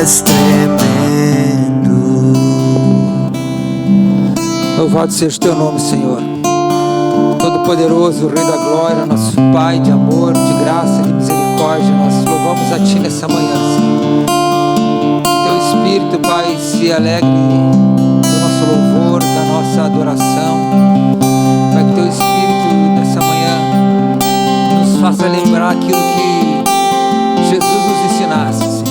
és tremendo. Louvado seja o teu nome, Senhor. Todo-Poderoso, Rei da Glória, nosso Pai de amor, de graça, de misericórdia, nós louvamos a Ti nessa manhã, Senhor. Que Teu Espírito, Pai, se alegre do nosso louvor, da nossa adoração. Pai, que Teu Espírito nessa manhã nos faça lembrar aquilo que Jesus nos ensinasse, Senhor.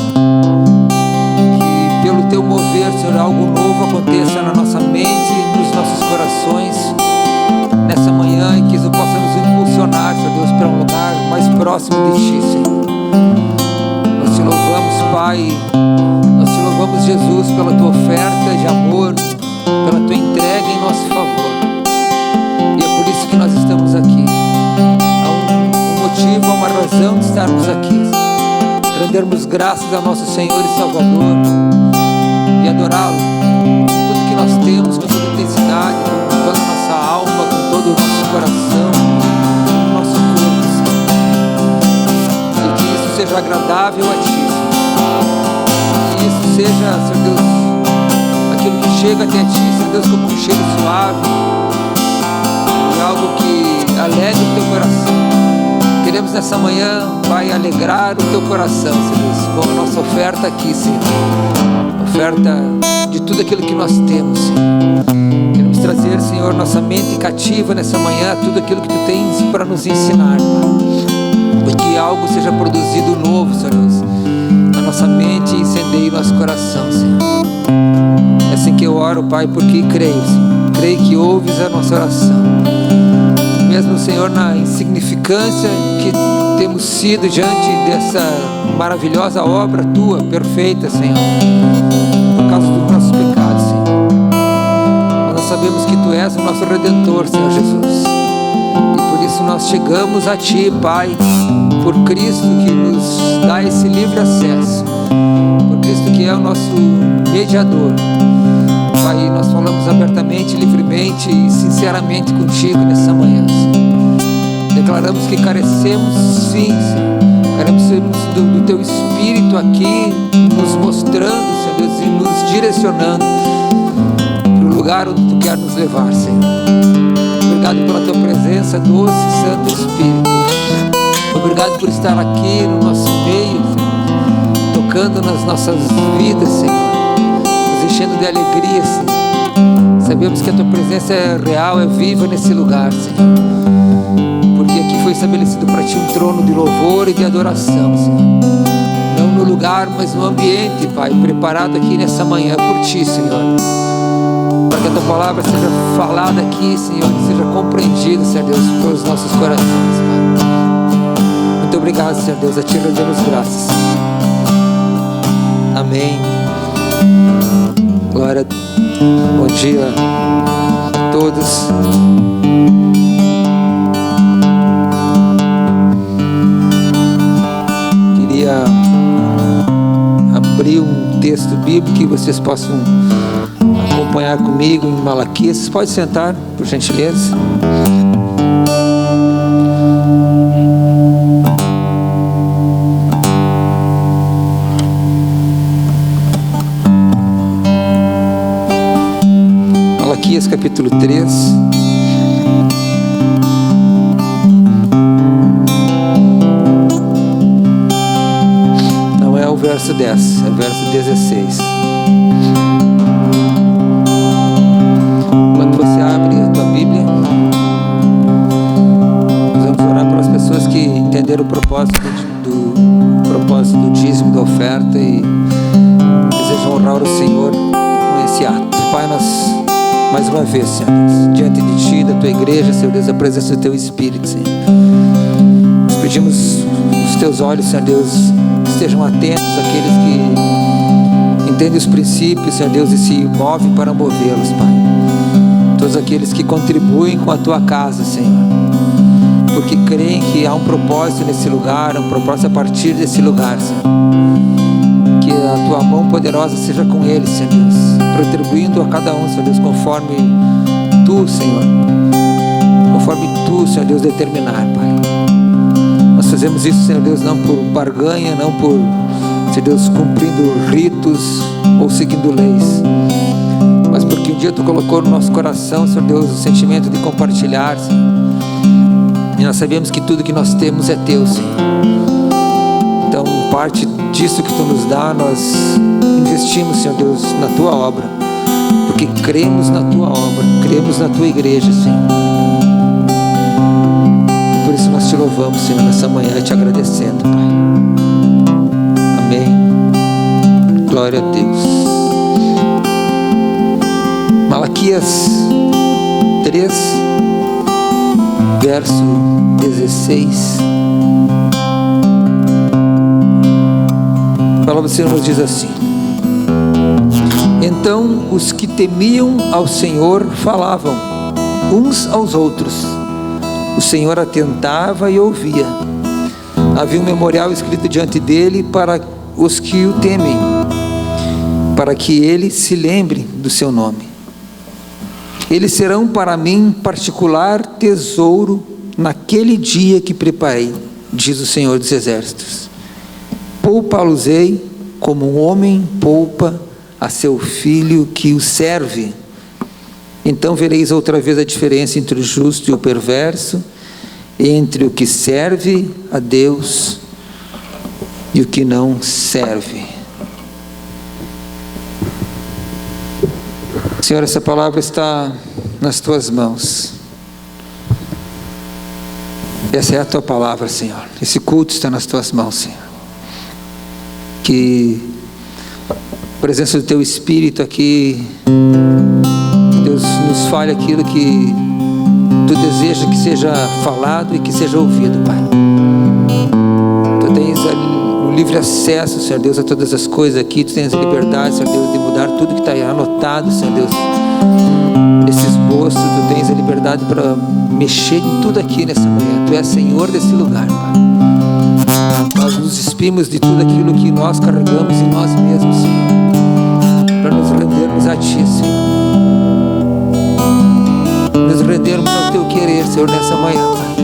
Que pelo Teu mover, Senhor, algo novo aconteça na nossa mente, nos nossos corações nessa manhã, e que isso possa nos impulsionar, Senhor Deus, para um lugar mais próximo de Ti, Senhor. Nós Te louvamos, Pai, nós Te louvamos, Jesus, pela Tua oferta de amor, pela Tua entrega em nosso favor, e é por isso que nós estamos aqui. Há um motivo, há uma razão de estarmos aqui, rendermos graças ao nosso Senhor e Salvador e adorá-lo com tudo que nós temos, com toda intensidade, com toda a nossa alma, com todo o nosso coração, com o nosso corpo, Senhor. E que isso seja agradável a Ti, Senhor. Que isso seja, Senhor Deus, aquilo que chega até Ti, Senhor Deus, como um cheiro suave e algo que alegre o Teu coração. Queremos nessa manhã, Pai, alegrar o Teu coração, Senhor Deus, com a nossa oferta aqui, Senhor. Oferta de tudo aquilo que nós temos, Senhor. Queremos trazer, Senhor, nossa mente cativa nessa manhã, tudo aquilo que Tu tens para nos ensinar, Pai. E que algo seja produzido novo, Senhor Deus, na nossa mente e incendeie nosso coração, Senhor. É assim que eu oro, Pai, porque creio, Senhor. Creio que ouves a nossa oração. Mesmo, Senhor, na insignificância que temos sido diante dessa maravilhosa obra Tua, perfeita, Senhor, por causa dos nossos pecados, Senhor. Mas nós sabemos que Tu és o nosso Redentor, Senhor Jesus, e por isso nós chegamos a Ti, Pai, por Cristo que nos dá esse livre acesso, por Cristo que é o nosso mediador. Pai, nós falamos abertamente, livremente e sinceramente contigo nessa manhã, Senhor. Declaramos que carecemos, sim, Senhor. Carecemos do Teu Espírito aqui, nos mostrando, Senhor Deus, e nos direcionando para o lugar onde Tu quer nos levar, Senhor. Obrigado pela Tua presença, doce Santo Espírito. Obrigado por estar aqui no nosso meio, Senhor, tocando nas nossas vidas, Senhor, enchendo de alegria, Senhor. Sabemos que a Tua presença é real, é viva nesse lugar, Senhor, porque aqui foi estabelecido para Ti um trono de louvor e de adoração, Senhor. Não no lugar, mas no ambiente, Pai, preparado aqui nessa manhã por Ti, Senhor, para que a Tua palavra seja falada aqui, Senhor, que seja compreendida, Senhor Deus, pelos nossos corações, Pai. Muito obrigado, Senhor Deus, a Ti rendemos graças. Amém. Glória, bom dia a todos. Queria abrir um texto bíblico que vocês possam acompanhar comigo em Malaquias. Vocês podem sentar, por gentileza. Malaquias capítulo 3. Não é o verso 10, é o verso 16. Quando você abre a tua Bíblia, nós vamos orar pelas pessoas que entenderam o propósito do dízimo, da oferta, e desejam honrar o Senhor com esse ato. Pai, nós mais uma vez, Senhor Deus, diante de Ti, da Tua igreja, Senhor Deus, a presença do Teu Espírito, Senhor. Nós pedimos os Teus olhos, Senhor Deus, que estejam atentos àqueles que entendem os princípios, Senhor Deus, e se movem para movê-los, Pai. Todos aqueles que contribuem com a Tua casa, Senhor, porque creem que há um propósito nesse lugar, um propósito a partir desse lugar, Senhor. Que a Tua mão poderosa seja com eles, Senhor Deus, retribuindo a cada um, Senhor Deus, conforme Tu, Senhor, Senhor Deus, determinar, Pai. Nós fazemos isso, Senhor Deus, não por barganha, não por Senhor Deus, cumprindo ritos ou seguindo leis, mas porque um dia Tu colocou no nosso coração, Senhor Deus, o sentimento de compartilhar, Senhor. E nós sabemos que tudo que nós temos é Teu, Senhor. Então, parte disso que Tu nos dá, nós investimos, Senhor Deus, na Tua obra, porque cremos na Tua obra, cremos na Tua igreja, Senhor. E por isso nós Te louvamos, Senhor, nessa manhã, Te agradecendo, Pai. Amém. Glória a Deus. Malaquias 3, verso 16. A palavra do Senhor nos diz assim: então os que temiam ao Senhor falavam uns aos outros, o Senhor atentava e ouvia. Havia um memorial escrito diante dele para os que o temem, para que ele se lembre do seu nome. Eles serão para mim particular tesouro naquele dia que preparei, diz o Senhor dos Exércitos. Poupa-los-ei como um homem poupa a seu filho que o serve. Então vereis outra vez a diferença entre o justo e o perverso, entre o que serve a Deus e o que não serve. Senhor, essa palavra está nas Tuas mãos. Essa é a Tua palavra, Senhor. Esse culto está nas Tuas mãos, Senhor. Que a presença do Teu Espírito aqui, Deus, nos fale aquilo que Tu deseja que seja falado e que seja ouvido, Pai. Tu tens o livre acesso, Senhor Deus, a todas as coisas aqui. Tu tens a liberdade, Senhor Deus, de mudar tudo que está anotado, Senhor Deus, nesse esboço. Tu tens a liberdade para mexer em tudo aqui nessa manhã. Tu és Senhor desse lugar, Pai. Nós nos despimos de tudo aquilo que nós carregamos em nós mesmos, Senhor, para nos rendermos a Ti, Senhor. Nos rendermos ao Teu querer, Senhor, nessa manhã, Pai.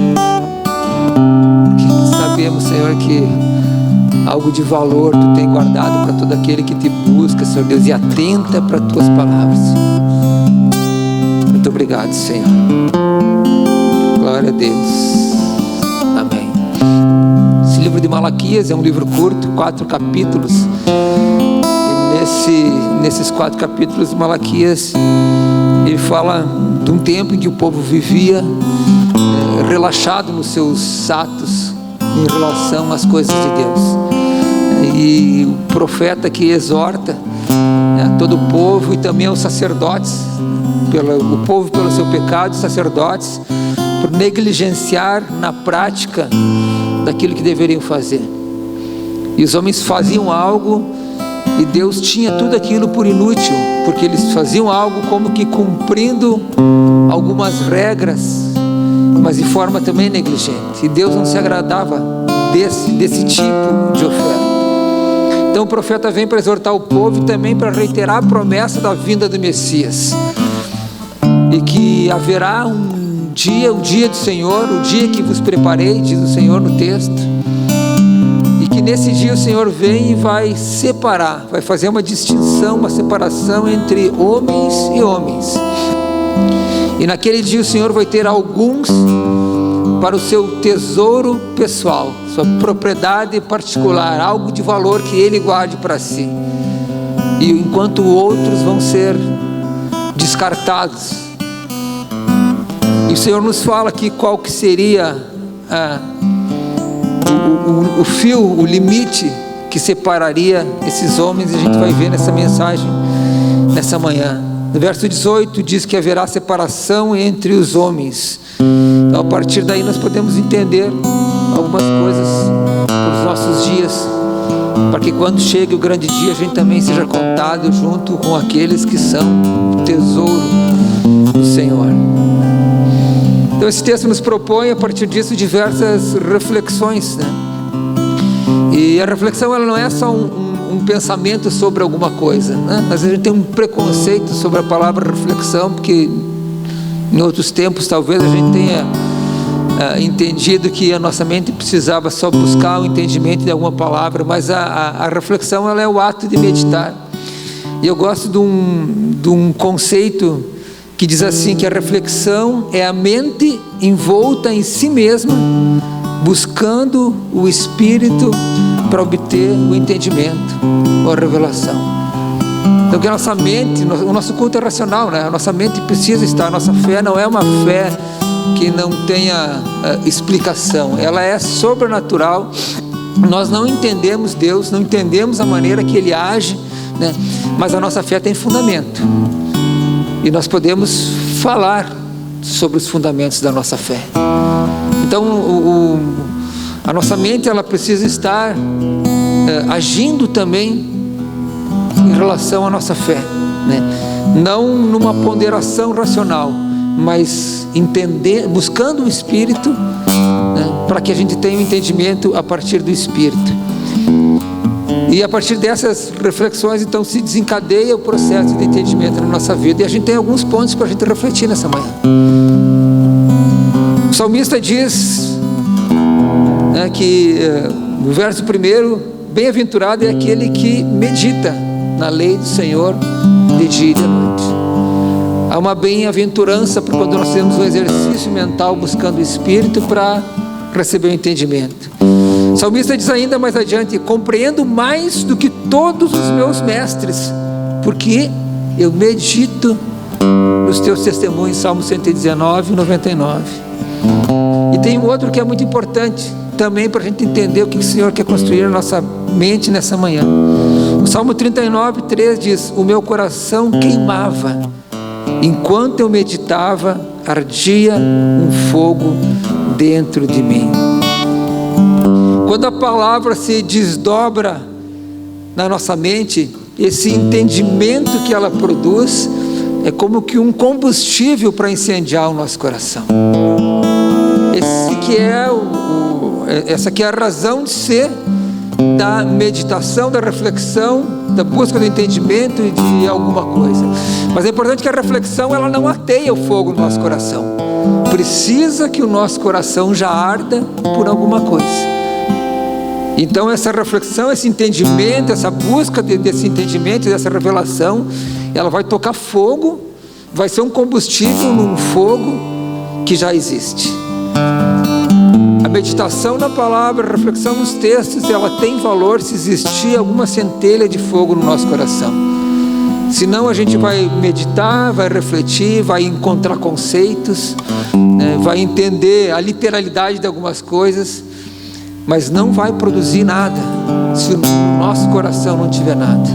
Porque sabemos, Senhor, que algo de valor Tu tem guardado para todo aquele que Te busca, Senhor Deus, e atenta para Tuas palavras. Muito obrigado, Senhor. Glória a Deus. Amém. Esse livro de Malaquias é um livro curto, 4 capítulos. E nesses 4 capítulos de Malaquias, ele fala de um tempo em que o povo vivia relaxado nos seus atos em relação às coisas de Deus. E o profeta que exorta todo o povo e também aos sacerdotes, o povo pelo seu pecado, os sacerdotes por negligenciar na prática daquilo que deveriam fazer. E os homens faziam algo e Deus tinha tudo aquilo por inútil, porque eles faziam algo como que cumprindo algumas regras, mas de forma também negligente. E Deus não se agradava desse tipo de oferta. Então o profeta vem para exortar o povo e também para reiterar a promessa da vinda do Messias. E que haverá um dia, o dia do Senhor, o dia que vos preparei, diz o Senhor no texto. E que nesse dia o Senhor vem e vai separar, vai fazer uma distinção, uma separação entre homens e homens. E naquele dia o Senhor vai ter alguns para o seu tesouro pessoal, sua propriedade particular, algo de valor que Ele guarde para si. E enquanto outros vão ser descartados. E o Senhor nos fala aqui qual que seria o fio, o limite que separaria esses homens. E a gente vai ver nessa mensagem, nessa manhã. No verso 18 diz que haverá separação entre os homens. Então a partir daí nós podemos entender algumas coisas para os nossos dias, para que quando chegue o grande dia a gente também seja contado junto com aqueles que são o tesouro do Senhor. Então esse texto nos propõe a partir disso diversas reflexões, né? E a reflexão ela não é só um pensamento sobre alguma coisa, né? Às vezes a gente tem um preconceito sobre a palavra reflexão, porque em outros tempos talvez a gente tenha entendido que a nossa mente precisava só buscar o entendimento de alguma palavra, mas a reflexão, ela é o ato de meditar. E eu gosto de um conceito que diz assim, que a reflexão é a mente envolta em si mesma, buscando o Espírito para obter o entendimento ou a revelação. Então que a nossa mente, o nosso culto é racional, né? A nossa mente precisa estar, a nossa fé não é uma fé que não tenha explicação, ela é sobrenatural. Nós não entendemos Deus, não entendemos a maneira que Ele age, né? Mas a nossa fé tem fundamento, e nós podemos falar sobre os fundamentos da nossa fé. Então a nossa mente, ela precisa estar agindo também em relação à nossa fé, né? Não numa ponderação racional, mas buscando o Espírito, né? Para que a gente tenha um entendimento a partir do Espírito. E a partir dessas reflexões, então, se desencadeia o processo de entendimento na nossa vida. E a gente tem alguns pontos para a gente refletir nessa manhã. O salmista diz, né, que no verso 1, bem-aventurado é aquele que medita na lei do Senhor de dia e de noite. Há uma bem-aventurança para quando nós temos um exercício mental buscando o Espírito para receber o entendimento. O salmista diz ainda mais adiante: compreendo mais do que todos os meus mestres, porque eu medito nos teus testemunhos. Salmo 119, 99. E tem um outro que é muito importante também para a gente entender o que o Senhor quer construir na nossa mente nessa manhã. O Salmo 39, 3 diz: o meu coração queimava, enquanto eu meditava, ardia um fogo dentro de mim. Quando a palavra se desdobra na nossa mente, esse entendimento que ela produz é como que um combustível para incendiar o nosso coração. Essa que é a razão de ser da meditação, da reflexão, da busca do entendimento e de alguma coisa. Mas é importante que a reflexão, ela não ateia o fogo no nosso coração. Precisa que o nosso coração já arda por alguma coisa. Então essa reflexão, esse entendimento, essa busca desse entendimento, dessa revelação, ela vai tocar fogo, vai ser um combustível num fogo que já existe. A meditação na palavra, a reflexão nos textos, ela tem valor se existir alguma centelha de fogo no nosso coração. Senão a gente vai meditar, vai refletir, vai encontrar conceitos, né, vai entender a literalidade de algumas coisas, mas não vai produzir nada se o nosso coração não tiver nada.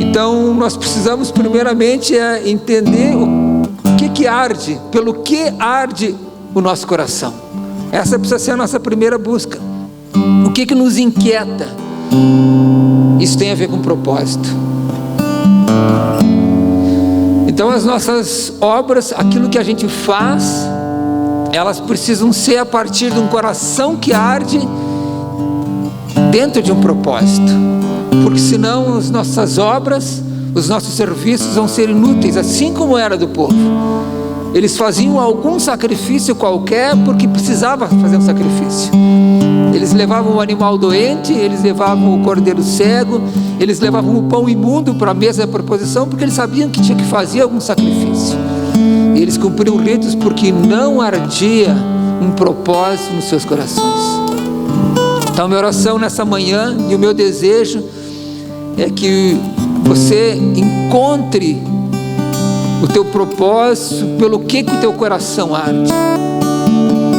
Então nós precisamos primeiramente entender o que arde, pelo que arde o nosso coração. Essa precisa ser a nossa primeira busca. O que nos inquieta? Isso tem a ver com propósito. Então as nossas obras, aquilo que a gente faz, elas precisam ser a partir de um coração que arde dentro de um propósito, porque senão as nossas obras, os nossos serviços vão ser inúteis, assim como era do povo. Eles faziam algum sacrifício qualquer porque precisava fazer um sacrifício. Eles levavam o animal doente, eles levavam o cordeiro cego, eles levavam o pão imundo para a mesa da proposição, porque eles sabiam que tinha que fazer algum sacrifício. Eles cumpriam ritos porque não ardia um propósito nos seus corações. Então minha oração nessa manhã e o meu desejo é que você encontre o teu propósito, pelo que o teu coração arde.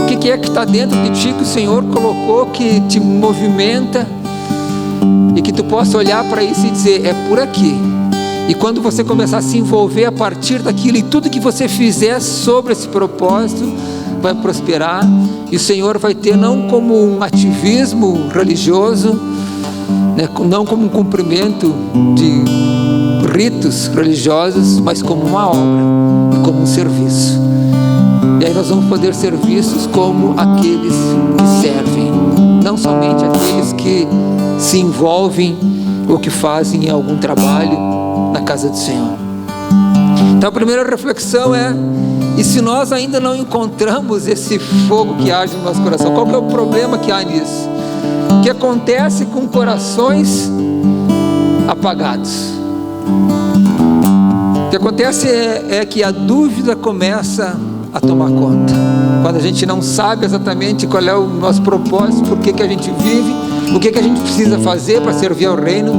O que é que está dentro de ti que o Senhor colocou, que te movimenta, e que tu possa olhar para isso e dizer: é por aqui. E quando você começar a se envolver a partir daquilo, e tudo que você fizer sobre esse propósito vai prosperar, e o Senhor vai ter, não como um ativismo religioso, né, não como um cumprimento de ritos religiosos, mas como uma obra e como um serviço. E aí nós vamos poder ser vistos como aqueles que servem, não somente aqueles que se envolvem ou que fazem algum trabalho na casa do Senhor. Então a primeira reflexão é E se nós ainda não encontramos esse fogo que arde no nosso coração, qual que é o problema que há nisso? O que acontece com corações apagados? O que acontece é que a dúvida começa a tomar conta. Quando a gente não sabe exatamente qual é o nosso propósito, por que a gente vive, o que a gente precisa fazer para servir ao reino,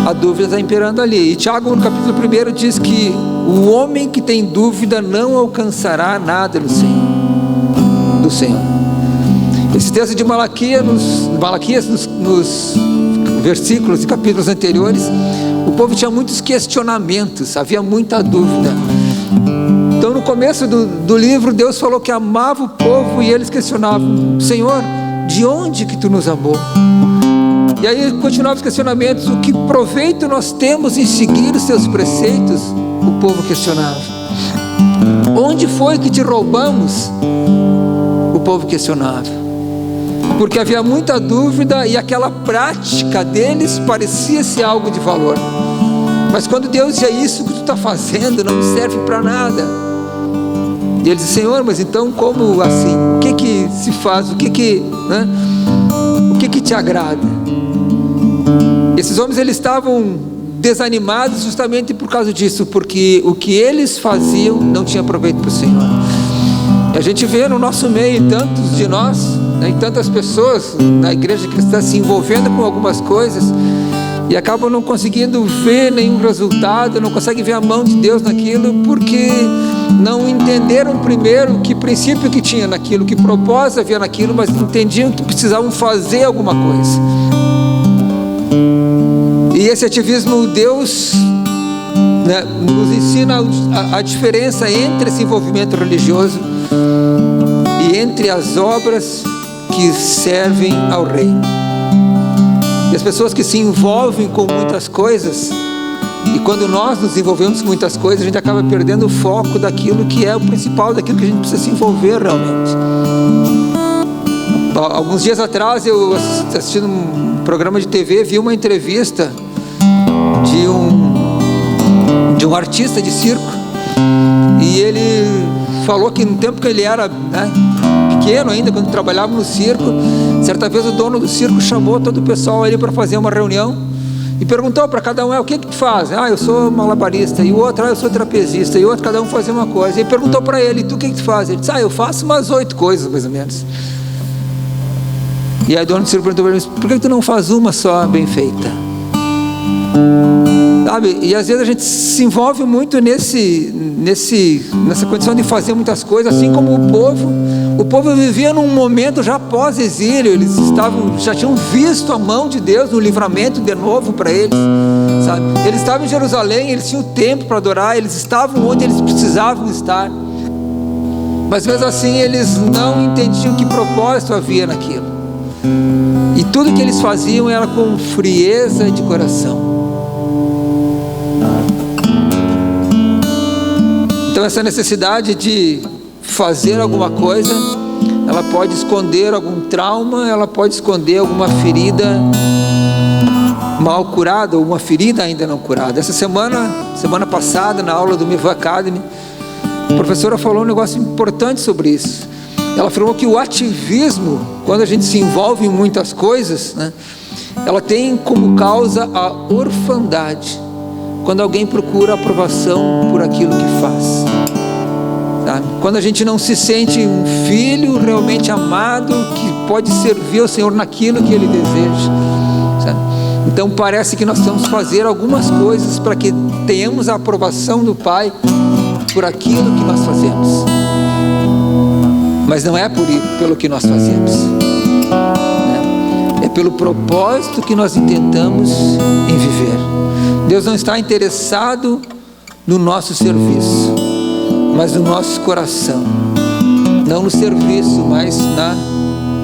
a dúvida está imperando ali. E Tiago, no capítulo 1, diz que o homem que tem dúvida não alcançará nada do Senhor. Esse texto de Malaquias, nos versículos e capítulos anteriores, o povo tinha muitos questionamentos, havia muita dúvida. Então, no começo do livro, Deus falou que amava o povo e eles questionavam: Senhor, de onde que tu nos amou? E aí continuavam os questionamentos: o que proveito nós temos em seguir os teus preceitos? O povo questionava. Onde foi que te roubamos? O povo questionava. Porque havia muita dúvida e aquela prática deles parecia ser algo de valor. Mas quando Deus dizia: isso que tu está fazendo não serve para nada. E eles dizem: Senhor, mas então como assim? O que se faz? O que te agrada? Esses homens, eles estavam desanimados justamente por causa disso, porque o que eles faziam não tinha proveito para o Senhor. E a gente vê no nosso meio tantos de nós, e tantas pessoas na igreja cristã se envolvendo com algumas coisas e acabam não conseguindo ver nenhum resultado, não conseguem ver a mão de Deus naquilo, porque não entenderam primeiro que princípio que tinha naquilo, que propósito havia naquilo, mas entendiam que precisavam fazer alguma coisa. E esse ativismo, Deus, nos ensina a diferença entre esse envolvimento religioso e entre as obras que servem ao reino. E as pessoas que se envolvem com muitas coisas, e quando nós nos envolvemos com muitas coisas, a gente acaba perdendo o foco daquilo que é o principal, daquilo que a gente precisa se envolver realmente. Alguns dias atrás, eu assistindo um programa de TV, vi uma entrevista de um artista de circo, e ele falou que no tempo que ele era pequeno ainda, quando trabalhava no circo, certa vez o dono do circo chamou todo o pessoal ali para fazer uma reunião e perguntou para cada um: o que tu faz? Eu sou malabarista. E o outro: eu sou trapezista. E o outro, cada um fazia uma coisa. E ele perguntou para ele: tu o que tu faz? Ele disse: eu faço umas 8 coisas mais ou menos. E aí o dono do circo perguntou para ele: por que tu não faz uma só bem feita? Sabe? E às vezes a gente se envolve muito nessa condição de fazer muitas coisas, assim como o povo vivia num momento já pós-exílio. Eles já tinham visto a mão de Deus no livramento de novo para eles, sabe? Eles estavam em Jerusalém, eles tinham tempo para adorar, eles estavam onde eles precisavam estar, mas mesmo assim eles não entendiam que propósito havia naquilo, e tudo que eles faziam era com frieza de coração. Então essa necessidade de fazer alguma coisa, ela pode esconder algum trauma, ela pode esconder alguma ferida mal curada, ou uma ferida ainda não curada. Essa semana passada, na aula do Miva Academy, a professora falou um negócio importante sobre isso. Ela falou que o ativismo, quando a gente se envolve em muitas coisas, ela tem como causa a orfandade. Quando alguém procura aprovação por aquilo que faz, sabe? Quando a gente não se sente um filho realmente amado, que pode servir ao Senhor naquilo que Ele deseja, sabe? Então parece que nós temos que fazer algumas coisas para que tenhamos a aprovação do Pai por aquilo que nós fazemos, mas não é pelo que nós fazemos, é pelo propósito que nós intentamos em viver. Deus não está interessado no nosso serviço, mas no nosso coração. Não no serviço, mas na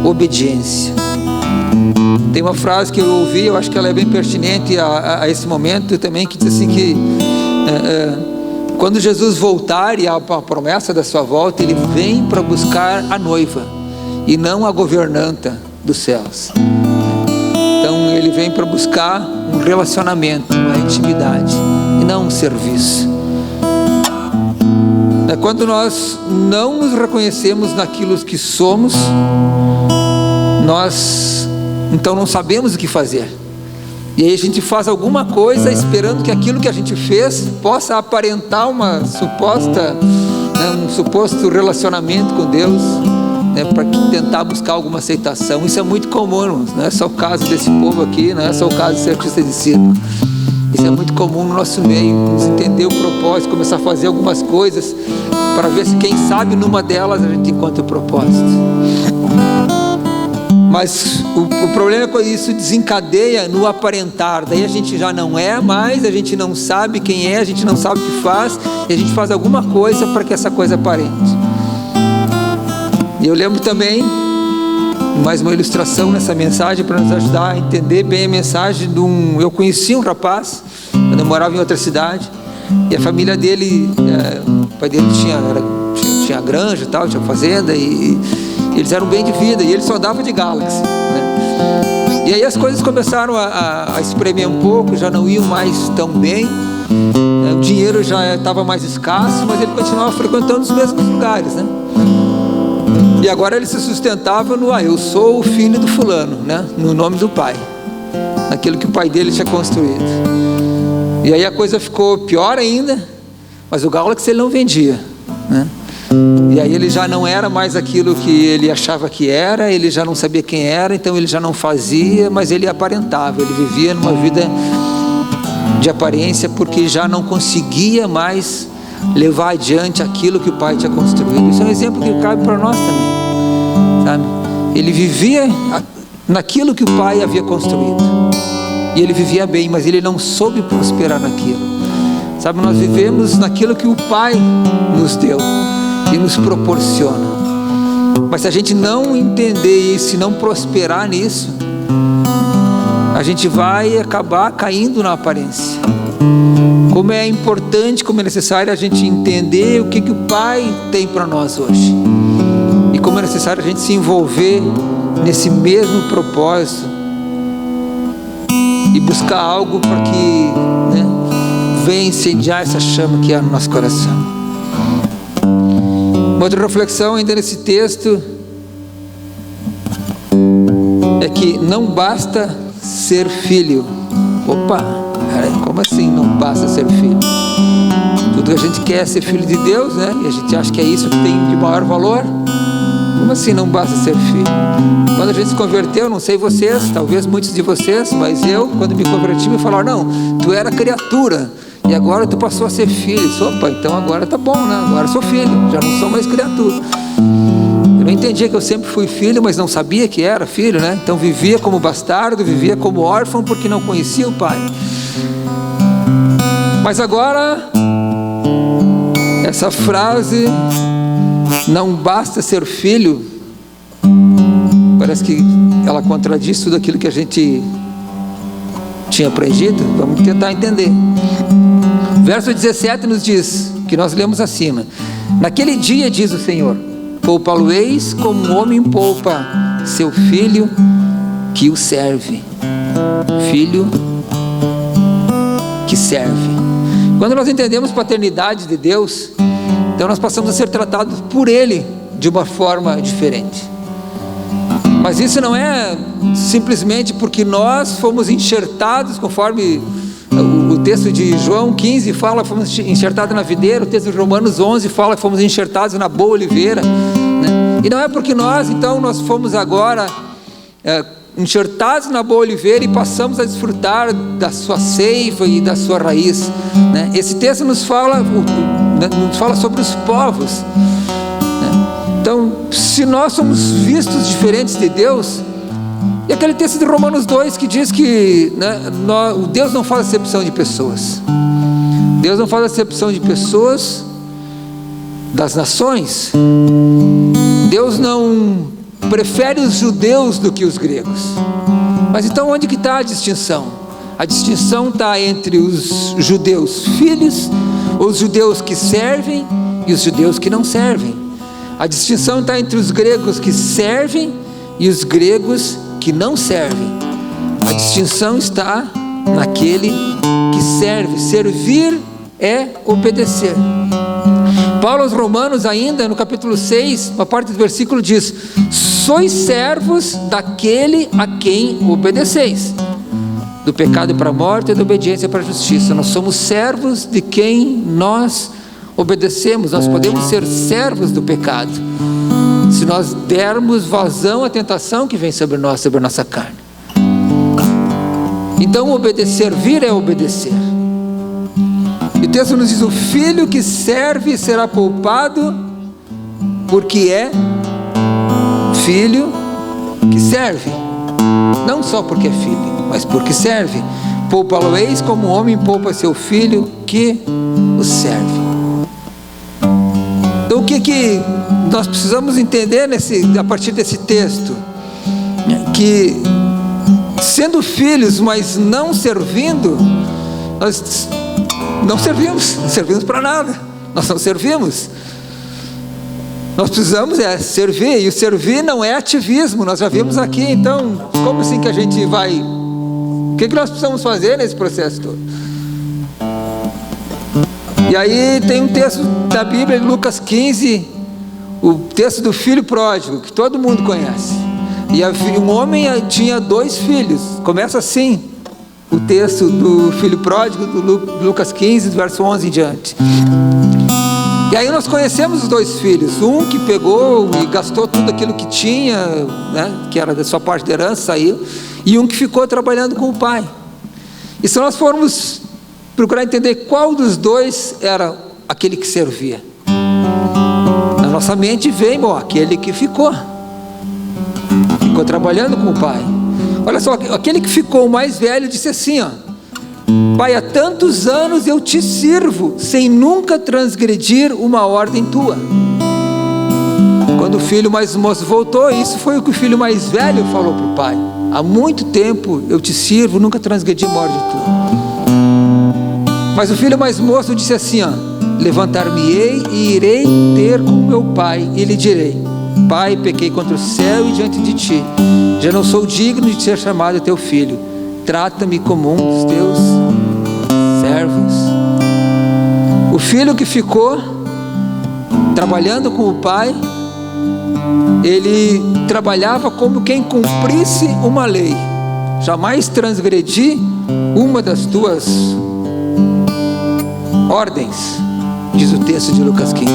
obediência. Tem uma frase que eu ouvi, eu acho que ela é bem pertinente a esse momento também, que diz assim que quando Jesus voltar, e a promessa da sua volta, Ele vem para buscar a noiva e não a governanta dos céus. Então Ele vem para buscar um relacionamento, uma intimidade, e não um serviço. Quando nós não nos reconhecemos naquilo que somos, nós então não sabemos o que fazer. E aí a gente faz alguma coisa esperando que aquilo que a gente fez possa aparentar uma suposta, um suposto relacionamento com Deus, para tentar buscar alguma aceitação. Isso é muito comum, irmãos. Não é só o caso desse povo aqui, não é só o caso de ser artista de circo. Isso é muito comum no nosso meio, entender o propósito, começar a fazer algumas coisas para ver se, quem sabe, numa delas a gente encontra o propósito. Mas o problema é quando isso desencadeia no aparentar. Daí a gente já não é mais, a gente não sabe quem é, a gente não sabe o que faz, e a gente faz alguma coisa para que essa coisa aparente. E eu lembro também, mais uma ilustração nessa mensagem para nos ajudar a entender bem a mensagem de eu conheci um rapaz, quando eu morava em outra cidade, e a família dele, o pai dele tinha granja e tal, tinha fazenda, e eles eram bem de vida, e ele só andava de Galaxy, né? E aí as coisas começaram a espremer um pouco, já não iam mais tão bem, o dinheiro já estava mais escasso, mas ele continuava frequentando os mesmos lugares, né? E agora ele se sustentava no, eu sou o filho do fulano, né? No nome do pai, naquilo que o pai dele tinha construído. E aí a coisa ficou pior ainda, mas o Galaxy ele não vendia, né? E aí ele já não era mais aquilo que ele achava que era, ele já não sabia quem era, então ele já não fazia, mas ele aparentava, ele vivia numa vida de aparência, porque já não conseguia mais levar adiante aquilo que o pai tinha construído. Isso é um exemplo que cabe para nós também, sabe? Ele vivia naquilo que o pai havia construído, e ele vivia bem, mas ele não soube prosperar naquilo, sabe? Nós vivemos naquilo que o pai nos deu e nos proporciona, mas se a gente não entender isso e não prosperar nisso, a gente vai acabar caindo na aparência. Como é importante, como é necessário a gente entender o que o pai tem para nós hoje, e como é necessário a gente se envolver nesse mesmo propósito e buscar algo para que, venha incendiar essa chama que há no nosso coração. Uma outra reflexão ainda nesse texto é que não basta ser filho. Opa, como assim não basta ser filho? Tudo que a gente quer é ser filho de Deus, né? E a gente acha que é isso que tem de maior valor. Como assim não basta ser filho? Quando a gente se converteu, não sei vocês, talvez muitos de vocês, mas eu, quando me converti, me falaram: não, tu era criatura e agora tu passou a ser filho. Opa, então agora tá bom, né? Agora sou filho, já não sou mais criatura. Eu não entendia que eu sempre fui filho, mas não sabia que era filho, né? Então vivia como bastardo, vivia como órfão, porque não conhecia o pai. Mas agora, essa frase, não basta ser filho, parece que ela contradiz tudo aquilo que a gente tinha aprendido. Vamos tentar entender. Verso 17 nos diz, que nós lemos acima: naquele dia, diz o Senhor, poupá-lo-eis como um homem poupa seu filho que o serve. Filho que serve. Quando nós entendemos a paternidade de Deus, então nós passamos a ser tratados por Ele de uma forma diferente. Mas isso não é simplesmente porque nós fomos enxertados, conforme o texto de João 15 fala, fomos enxertados na videira. O texto de Romanos 11 fala que fomos enxertados na boa oliveira, né? E não é porque nós fomos agora enxertados na boa oliveira e passamos a desfrutar da sua seiva e da sua raiz, né? Esse texto nos fala sobre os povos, né? Então, se nós somos vistos diferentes de Deus, e aquele texto de Romanos 2 que diz que, Deus não faz acepção de pessoas. Deus não faz acepção de pessoas das nações. Deus não prefere os judeus do que os gregos. Mas então onde que está a distinção? A distinção está entre os judeus filhos, os judeus que servem e os judeus que não servem. A distinção está entre os gregos que servem e os gregos que não servem. A distinção está naquele que serve. Servir é obedecer. Paulo aos Romanos, ainda no capítulo 6, uma parte do versículo diz: sois servos daquele a quem obedeceis, do pecado para a morte e da obediência para a justiça. Nós somos servos de quem nós obedecemos. Nós podemos ser servos do pecado se nós dermos vazão à tentação que vem sobre nós, sobre a nossa carne. Então obedecer, servir é obedecer. E o texto nos diz: o filho que serve será poupado, porque é filho que serve. Não só porque é filho, mas porque serve. Poupa-lo-eis como um homem poupa seu filho que o serve. Então o que nós precisamos entender a partir desse texto? Que sendo filhos, mas não servindo, nós não servimos para nada, nós não servimos. Nós precisamos servir, e o servir não é ativismo, nós já vimos aqui. Então, como assim que a gente vai, o que nós precisamos fazer nesse processo todo? E aí tem um texto da Bíblia, Lucas 15, o texto do filho pródigo, que todo mundo conhece. E um homem tinha 2 filhos, começa assim, o texto do filho pródigo, do Lucas 15, verso 11 em diante. E aí nós conhecemos os 2 filhos, um que pegou e gastou tudo aquilo que tinha, né, que era da sua parte da herança, saiu, e um que ficou trabalhando com o pai. E se nós formos procurar entender qual dos 2 era aquele que servia, na nossa mente vem, aquele que ficou trabalhando com o pai. Olha só, aquele que ficou, o mais velho, disse assim: pai, há tantos anos eu te sirvo, sem nunca transgredir uma ordem tua. Quando o filho mais moço voltou, isso foi o que o filho mais velho falou para o pai: há muito tempo eu te sirvo, nunca transgredi uma ordem tua. Mas o filho mais moço disse assim: levantar-me-ei e irei ter com meu pai, e lhe direi: pai, pequei contra o céu e diante de ti, já não sou digno de ser chamado teu filho, trata-me como um dos teus servos. O filho que ficou trabalhando com o pai, ele trabalhava como quem cumprisse uma lei. Jamais transgredi uma das tuas ordens, diz o texto de Lucas 15.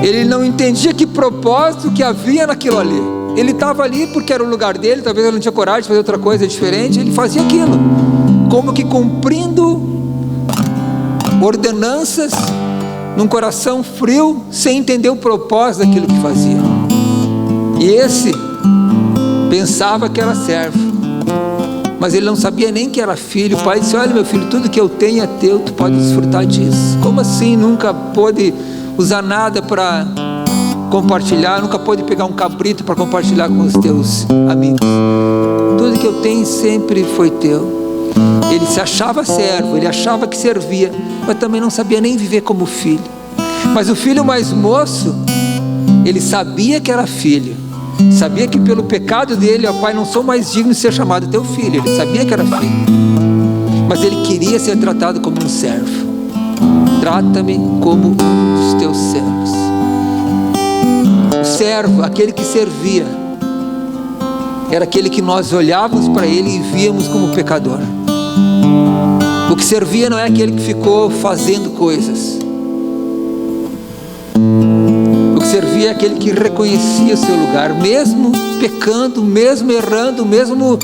Ele não entendia que propósito que havia naquilo ali. Ele estava ali porque era o lugar dele, talvez ele não tinha coragem de fazer outra coisa diferente, ele fazia aquilo, como que cumprindo ordenanças, num coração frio, sem entender o propósito daquilo que fazia. E esse pensava que era servo, mas ele não sabia nem que era filho. O pai disse: olha, meu filho, tudo que eu tenho é teu, tu pode desfrutar disso. Como assim? Nunca pôde usar nada para compartilhar, nunca pôde pegar um cabrito para compartilhar com os teus amigos. Tudo que eu tenho sempre foi teu. Ele se achava servo, ele achava que servia, mas também não sabia nem viver como filho. Mas o filho mais moço, ele sabia que era filho, sabia que pelo pecado dele: ó pai, não sou mais digno de ser chamado teu filho. Ele sabia que era filho, mas ele queria ser tratado como um servo. Trata-me como um dos teus servos. O servo, aquele que servia, era aquele que nós olhávamos para ele e víamos como pecador. O que servia não é aquele que ficou fazendo coisas. O que servia é aquele que reconhecia o seu lugar, mesmo pecando, mesmo errando, mesmo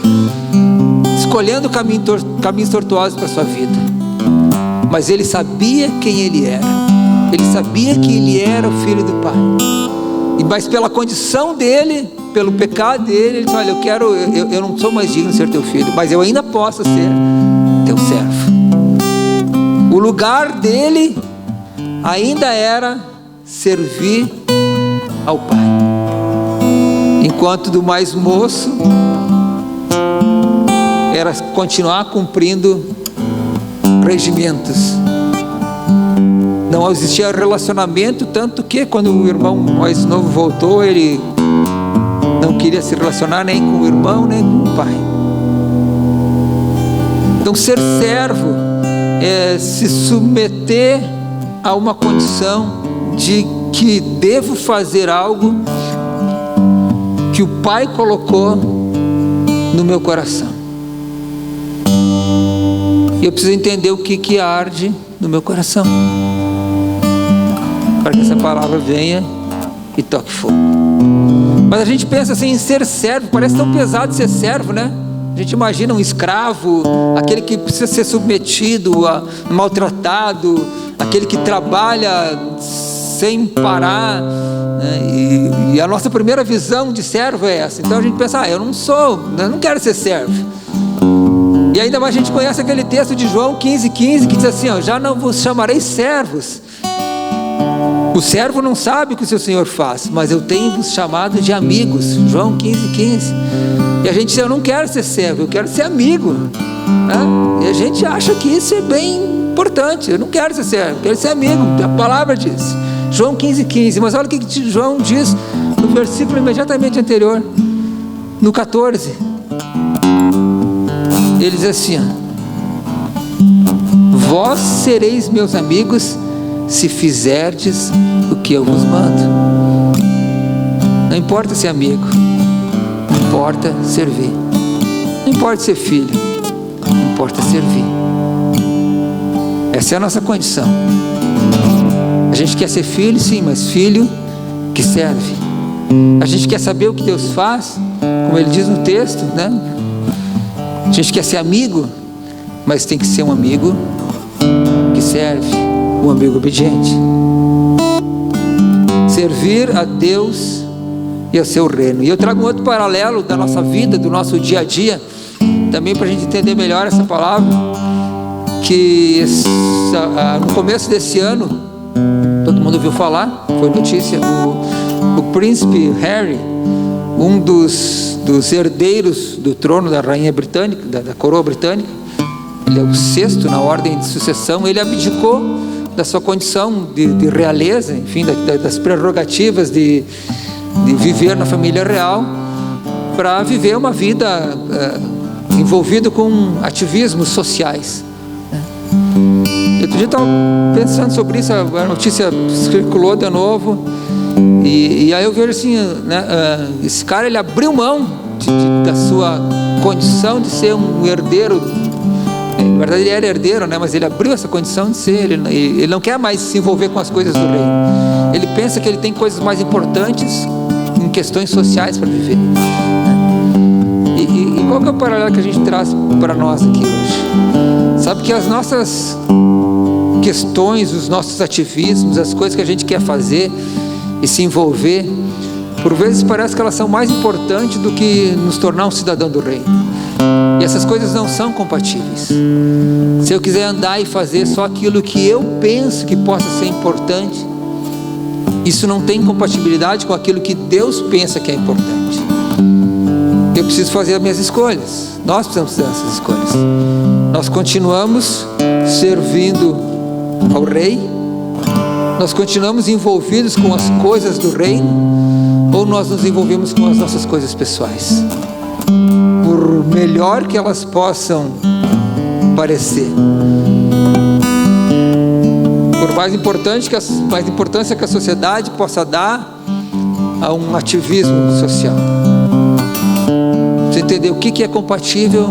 escolhendo caminhos tortuosos para a sua vida. Mas ele sabia quem ele era. Ele sabia que ele era o filho do pai. Mas pela condição dele, pelo pecado dele, ele disse: olha, eu não sou mais digno de ser teu filho, mas eu ainda posso ser teu servo. O lugar dele ainda era servir ao pai, enquanto do mais moço era continuar cumprindo regimentos. Não existia relacionamento, tanto que quando o irmão mais novo voltou, ele não queria se relacionar nem com o irmão, nem com o pai. Então ser servo é se submeter a uma condição de que devo fazer algo que o Pai colocou no meu coração. E eu preciso entender o que arde no meu coração, para que essa palavra venha e toque fogo. Mas a gente pensa assim em ser servo, parece tão pesado ser servo, né? A gente imagina um escravo, aquele que precisa ser submetido, maltratado, aquele que trabalha sem parar, né? E a nossa primeira visão de servo é essa. Então a gente pensa, eu não quero ser servo. E ainda mais a gente conhece aquele texto de João 15:15, que diz assim, já não vos chamarei servos. O servo não sabe o que o seu Senhor faz, mas eu tenho vos chamado de amigos. João 15:15. E a gente diz, eu não quero ser servo, eu quero ser amigo, né? E a gente acha que isso é bem importante. Eu não quero ser servo, eu quero ser amigo. A palavra diz, João 15:15. Mas olha o que João diz no versículo imediatamente anterior, no 14. Ele diz assim, vós sereis meus amigos se fizerdes o que eu vos mando. Não importa ser amigo, importa servir. Não importa ser filho, importa servir. Essa é a nossa condição. A gente quer ser filho, sim, mas filho que serve. A gente quer saber o que Deus faz, como ele diz no texto, né? A gente quer ser amigo, mas tem que ser um amigo que serve, um amigo obediente. Servir a Deus e ao seu reino. E eu trago um outro paralelo da nossa vida, do nosso dia a dia, também para a gente entender melhor essa palavra, que no começo desse ano, todo mundo ouviu falar, foi notícia, o príncipe Harry, um dos herdeiros do trono da rainha britânica, da coroa britânica, ele é o 6º na ordem de sucessão. Ele abdicou da sua condição de realeza, enfim, das prerrogativas de viver na família real, para viver uma vida envolvida com ativismos sociais. Outro dia eu estava pensando sobre isso, a notícia circulou de novo, e aí eu vejo assim, né, esse cara, ele abriu mão da sua condição de ser um herdeiro. Na verdade ele era herdeiro, né, mas ele abriu essa condição de ser. Ele não quer mais se envolver com as coisas do reino. Ele pensa que ele tem coisas mais importantes em questões sociais para viver. E qual que é o paralelo que a gente traz para nós aqui hoje? Sabe que as nossas questões, os nossos ativismos, as coisas que a gente quer fazer e se envolver, por vezes parece que elas são mais importantes do que nos tornar um cidadão do reino. E essas coisas não são compatíveis. Se eu quiser andar e fazer só aquilo que eu penso que possa ser importante, isso não tem compatibilidade com aquilo que Deus pensa que é importante. Eu preciso fazer as minhas escolhas. Nós precisamos fazer essas escolhas. Nós continuamos servindo ao rei? Nós continuamos envolvidos com as coisas do reino? Ou nós nos envolvemos com as nossas coisas pessoais? Por melhor que elas possam parecer, por mais importância que a sociedade possa dar a um ativismo social, você entender o que é compatível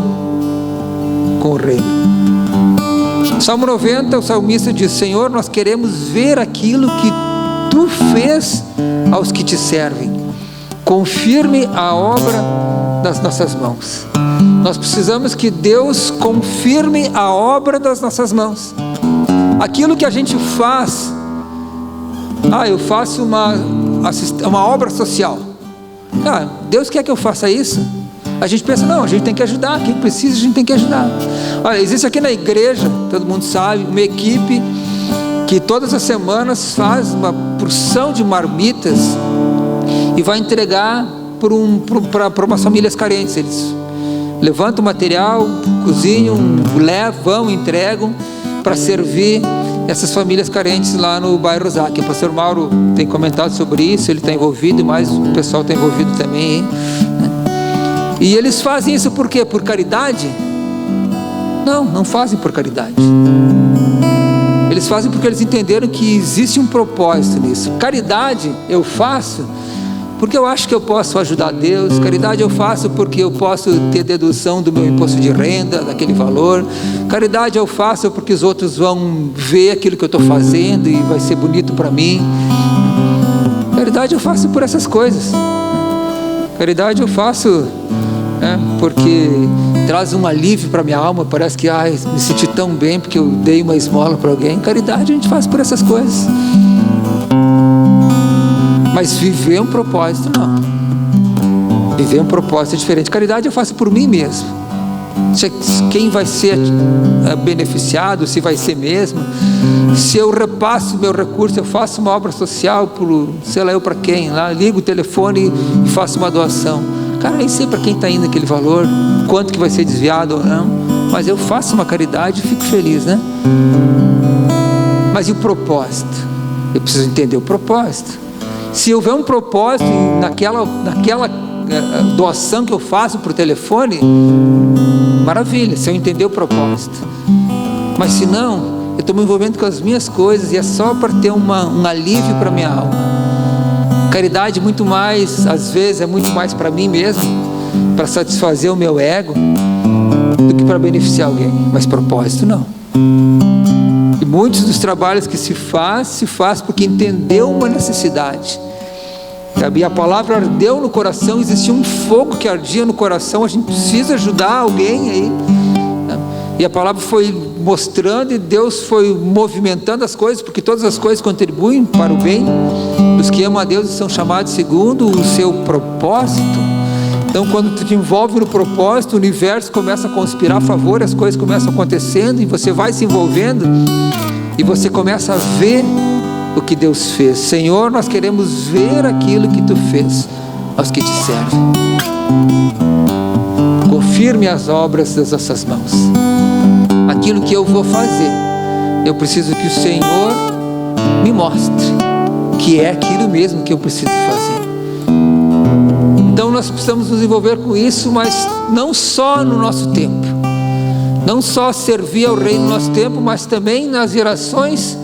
com o reino. Salmo 90, o salmista diz: Senhor, nós queremos ver aquilo que Tu fez aos que Te servem. Confirme a obra das nossas mãos. Nós precisamos que Deus confirme a obra das nossas mãos. Aquilo que a gente faz, eu faço uma obra social. Deus quer que eu faça isso? A gente pensa, não, a gente tem que ajudar, quem precisa a gente tem que ajudar. Olha, existe aqui na igreja, todo mundo sabe, uma equipe que todas as semanas faz uma porção de marmitas e vai entregar para umas famílias carentes. Eles levantam o material, cozinham, vão, entregam para servir essas famílias carentes lá no bairro Zaque. O pastor Mauro tem comentado sobre isso, ele está envolvido, mas o pessoal está envolvido também, né? E eles fazem isso por quê? Por caridade? Não fazem por caridade. Eles fazem porque eles entenderam que existe um propósito nisso. Caridade eu faço porque eu acho que eu posso ajudar Deus. Caridade eu faço porque eu posso ter dedução do meu imposto de renda, daquele valor. Caridade eu faço porque os outros vão ver aquilo que eu estou fazendo e vai ser bonito para mim. Caridade eu faço por essas coisas. Caridade eu faço porque traz um alívio para minha alma. Parece que me senti tão bem porque eu dei uma esmola para alguém. Caridade a gente faz por essas coisas. Mas viver um propósito, não. Viver um propósito é diferente. Caridade eu faço por mim mesmo. Quem vai ser beneficiado, se vai ser mesmo. Se eu repasso meu recurso, eu faço uma obra social por, sei lá eu para quem, lá ligo o telefone e faço uma doação. Cara, nem sei para quem está indo aquele valor, quanto que vai ser desviado ou não, mas eu faço uma caridade e fico feliz, né? Mas e o propósito? Eu preciso entender o propósito. Se houver um propósito naquela doação que eu faço por telefone, maravilha, se eu entender o propósito. Mas se não, eu estou me envolvendo com as minhas coisas e é só para ter um alívio para minha alma. Caridade muito mais, às vezes é muito mais para mim mesmo, para satisfazer o meu ego, do que para beneficiar alguém. Mas propósito não. E muitos dos trabalhos que se faz porque entendeu uma necessidade. E a palavra ardeu no coração, existia um fogo que ardia no coração, a gente precisa ajudar alguém aí. E a palavra foi mostrando e Deus foi movimentando as coisas, porque todas as coisas contribuem para o bem dos que amam a Deus e são chamados segundo o seu propósito. Então quando tu te envolve no propósito, o universo começa a conspirar a favor, as coisas começam acontecendo e você vai se envolvendo e você começa a ver o que Deus fez. Senhor, nós queremos ver aquilo que tu fez aos que te servem. Confirme as obras das nossas mãos. Aquilo que eu vou fazer, eu preciso que o Senhor me mostre que é aquilo mesmo que eu preciso fazer. Então nós precisamos nos envolver com isso, mas não só no nosso tempo, não só servir ao reino no nosso tempo, mas também nas gerações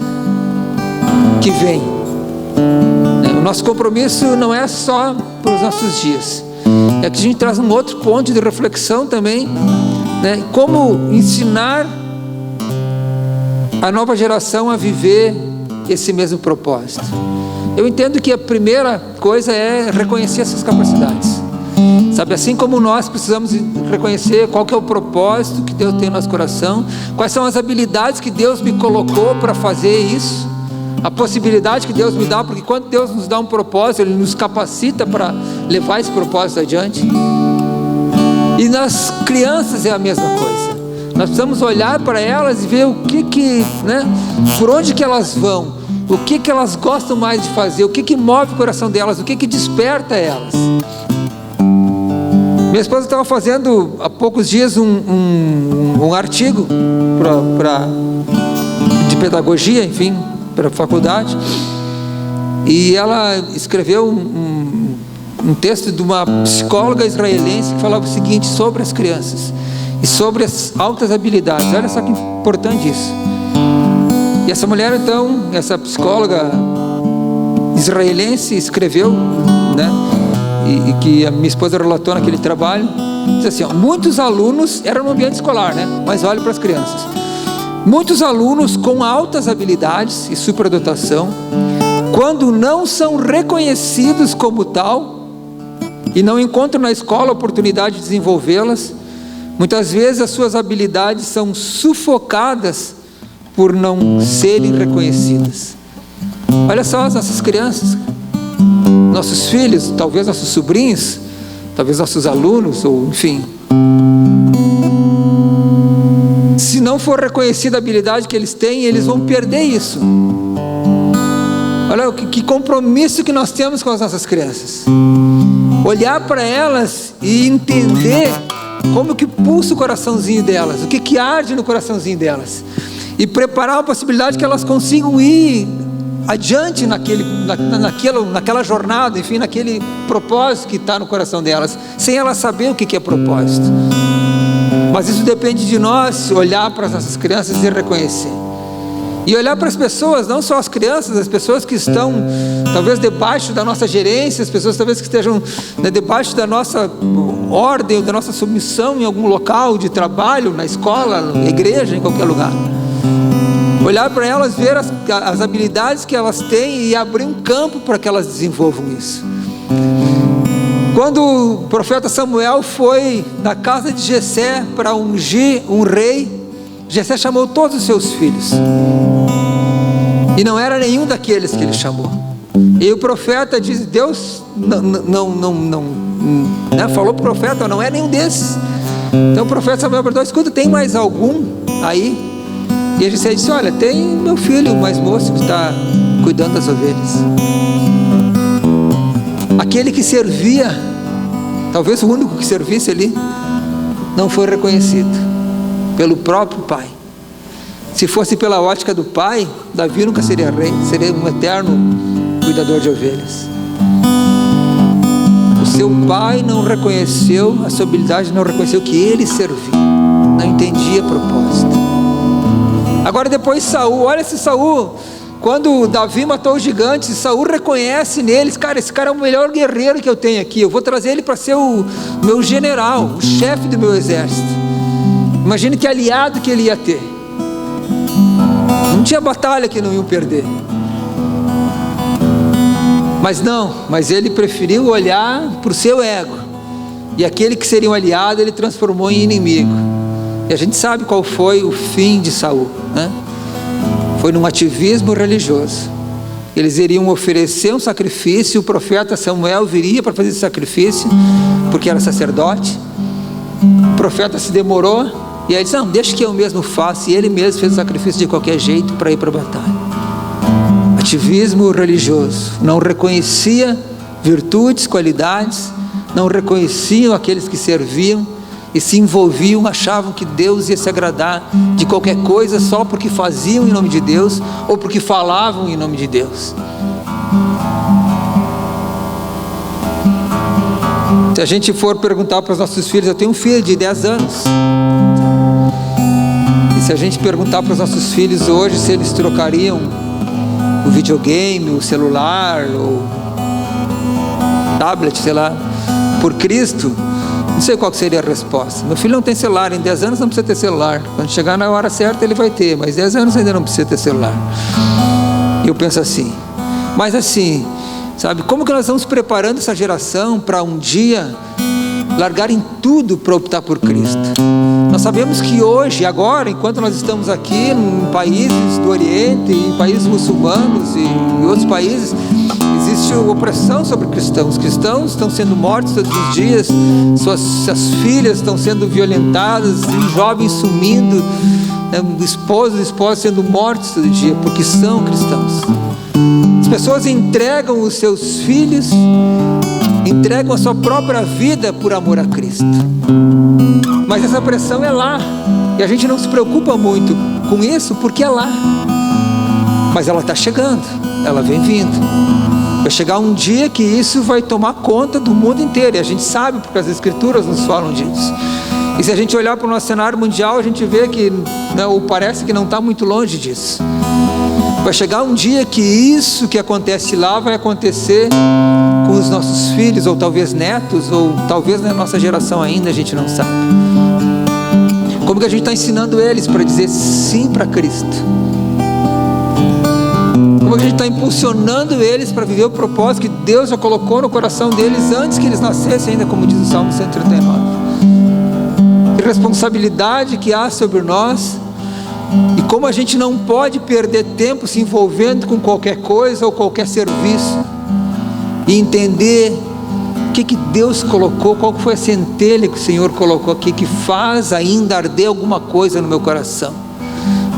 que vêm. O nosso compromisso não é só para os nossos dias, é que a gente traz um outro ponto de reflexão também, né? Como ensinar a nova geração a viver esse mesmo propósito. Eu entendo que a primeira coisa é reconhecer essas capacidades, sabe, assim como nós precisamos reconhecer qual que é o propósito que Deus tem no nosso coração, quais são as habilidades que Deus me colocou para fazer isso, a possibilidade que Deus me dá, porque quando Deus nos dá um propósito, Ele nos capacita para levar esse propósito adiante. E nas crianças é a mesma coisa. Nós precisamos olhar para elas e ver o que né, por onde que elas vão, o que elas gostam mais de fazer, o que move o coração delas, o que desperta elas. Minha esposa estava fazendo há poucos dias um artigo de pedagogia, enfim, para a faculdade, e ela escreveu um texto de uma psicóloga israelense que falava o seguinte sobre as crianças e sobre as altas habilidades. Olha só que importante isso. E essa mulher, então, essa psicóloga israelense escreveu, né, e que a minha esposa relatou naquele trabalho, diz assim, muitos alunos, era no ambiente escolar, né, mas olha para as crianças, muitos alunos com altas habilidades e superdotação, quando não são reconhecidos como tal e não encontram na escola a oportunidade de desenvolvê-las, muitas vezes as suas habilidades são sufocadas por não serem reconhecidas. Olha só as nossas crianças, nossos filhos, talvez nossos sobrinhos, talvez nossos alunos, ou enfim, se não for reconhecida a habilidade que eles têm, eles vão perder isso. Olha que compromisso que nós temos com as nossas crianças, olhar para elas e entender como que pulsa o coraçãozinho delas, o que arde no coraçãozinho delas, e preparar a possibilidade que elas consigam ir adiante naquela jornada, enfim, naquele propósito que está no coração delas, sem elas saber o que é propósito. Mas isso depende de nós olhar para as nossas crianças e reconhecer. E olhar para as pessoas, não só as crianças, as pessoas que estão talvez debaixo da nossa gerência, as pessoas talvez que estejam, né, debaixo da nossa ordem, da nossa submissão em algum local de trabalho, na escola, na igreja, em qualquer lugar. Olhar para elas, ver as habilidades que elas têm e abrir um campo para que elas desenvolvam isso. Quando o profeta Samuel foi na casa de Jessé para ungir um rei, Jessé chamou todos os seus filhos, e não era nenhum daqueles que ele chamou. E o profeta diz: Deus falou para o profeta: não é nenhum desses. Então o profeta Samuel perguntou: escuta, tem mais algum aí? E Jessé disse: olha, tem meu filho, o mais moço, que está cuidando das ovelhas. Aquele que servia, talvez o único que servisse ali, não foi reconhecido pelo próprio pai. Se fosse pela ótica do pai, Davi nunca seria rei, seria um eterno cuidador de ovelhas. O seu pai não reconheceu a sua habilidade, não reconheceu que ele servia, não entendia propósito. Agora depois Saul, olha se Saul, quando Davi matou os gigantes, Saul reconhece neles: cara, esse cara é o melhor guerreiro que eu tenho aqui, eu vou trazer ele para ser o meu general, o chefe do meu exército. Imagine que aliado que ele ia ter. Não tinha batalha que não iam perder. Mas ele preferiu olhar para o seu ego, e aquele que seria um aliado ele transformou em inimigo. E a gente sabe qual foi o fim de Saul, né? Foi num ativismo religioso. Eles iriam oferecer um sacrifício, o profeta Samuel viria para fazer esse sacrifício, porque era sacerdote. O profeta se demorou, e aí disse: não, deixa que eu mesmo faça. E ele mesmo fez o sacrifício de qualquer jeito para ir para a batalha. Ativismo religioso. Não reconhecia virtudes, qualidades, não reconheciam aqueles que serviam, e se envolviam, achavam que Deus ia se agradar de qualquer coisa só porque faziam em nome de Deus, ou porque falavam em nome de Deus. Se a gente for perguntar para os nossos filhos, eu tenho um filho de 10 anos, e se a gente perguntar para os nossos filhos hoje se eles trocariam o videogame, o celular, o tablet, sei lá, por Cristo, não sei qual seria a resposta. Meu filho não tem celular, em 10 anos não precisa ter celular, quando chegar na hora certa ele vai ter, mas 10 anos ainda não precisa ter celular. Eu penso assim, mas assim, sabe, como que nós estamos preparando essa geração para um dia largarem tudo para optar por Cristo? Nós sabemos que hoje, agora, enquanto nós estamos aqui em países do Oriente, em países muçulmanos e em outros países, existe opressão sobre cristãos. Cristãos estão sendo mortos todos os dias, suas filhas estão sendo violentadas, jovens sumindo, esposos e esposas sendo mortos todo dia, porque são cristãos. As pessoas entregam os seus filhos, entregam a sua própria vida por amor a Cristo. Mas essa pressão é lá, e a gente não se preocupa muito com isso, porque é lá. Mas ela está chegando, ela vem vindo. Vai chegar um dia que isso vai tomar conta do mundo inteiro, e a gente sabe, porque as Escrituras nos falam disso. E se a gente olhar para o nosso cenário mundial, a gente vê que, ou parece que não está muito longe disso. Vai chegar um dia que isso que acontece lá vai acontecer com os nossos filhos, ou talvez netos, ou talvez na nossa geração ainda, a gente não sabe. Como que a gente está ensinando eles para dizer sim para Cristo? Como que a gente está impulsionando eles para viver o propósito que Deus já colocou no coração deles antes que eles nascessem ainda, como diz o Salmo 139. Que responsabilidade que há sobre nós, e como a gente não pode perder tempo se envolvendo com qualquer coisa ou qualquer serviço, e entender o que Deus colocou, qual foi a centelha que o Senhor colocou aqui, que faz ainda arder alguma coisa no meu coração,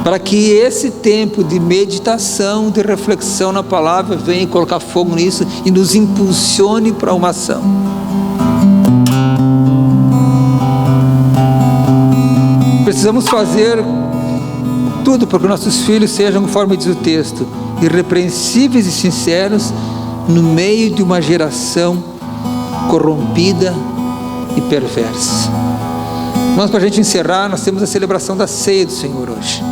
para que esse tempo de meditação, de reflexão na palavra, venha colocar fogo nisso e nos impulsione para uma ação. Precisamos fazer tudo para que nossos filhos sejam, conforme diz o texto, irrepreensíveis e sinceros no meio de uma geração corrompida e perversa. Mas para a gente encerrar, nós temos a celebração da ceia do Senhor hoje.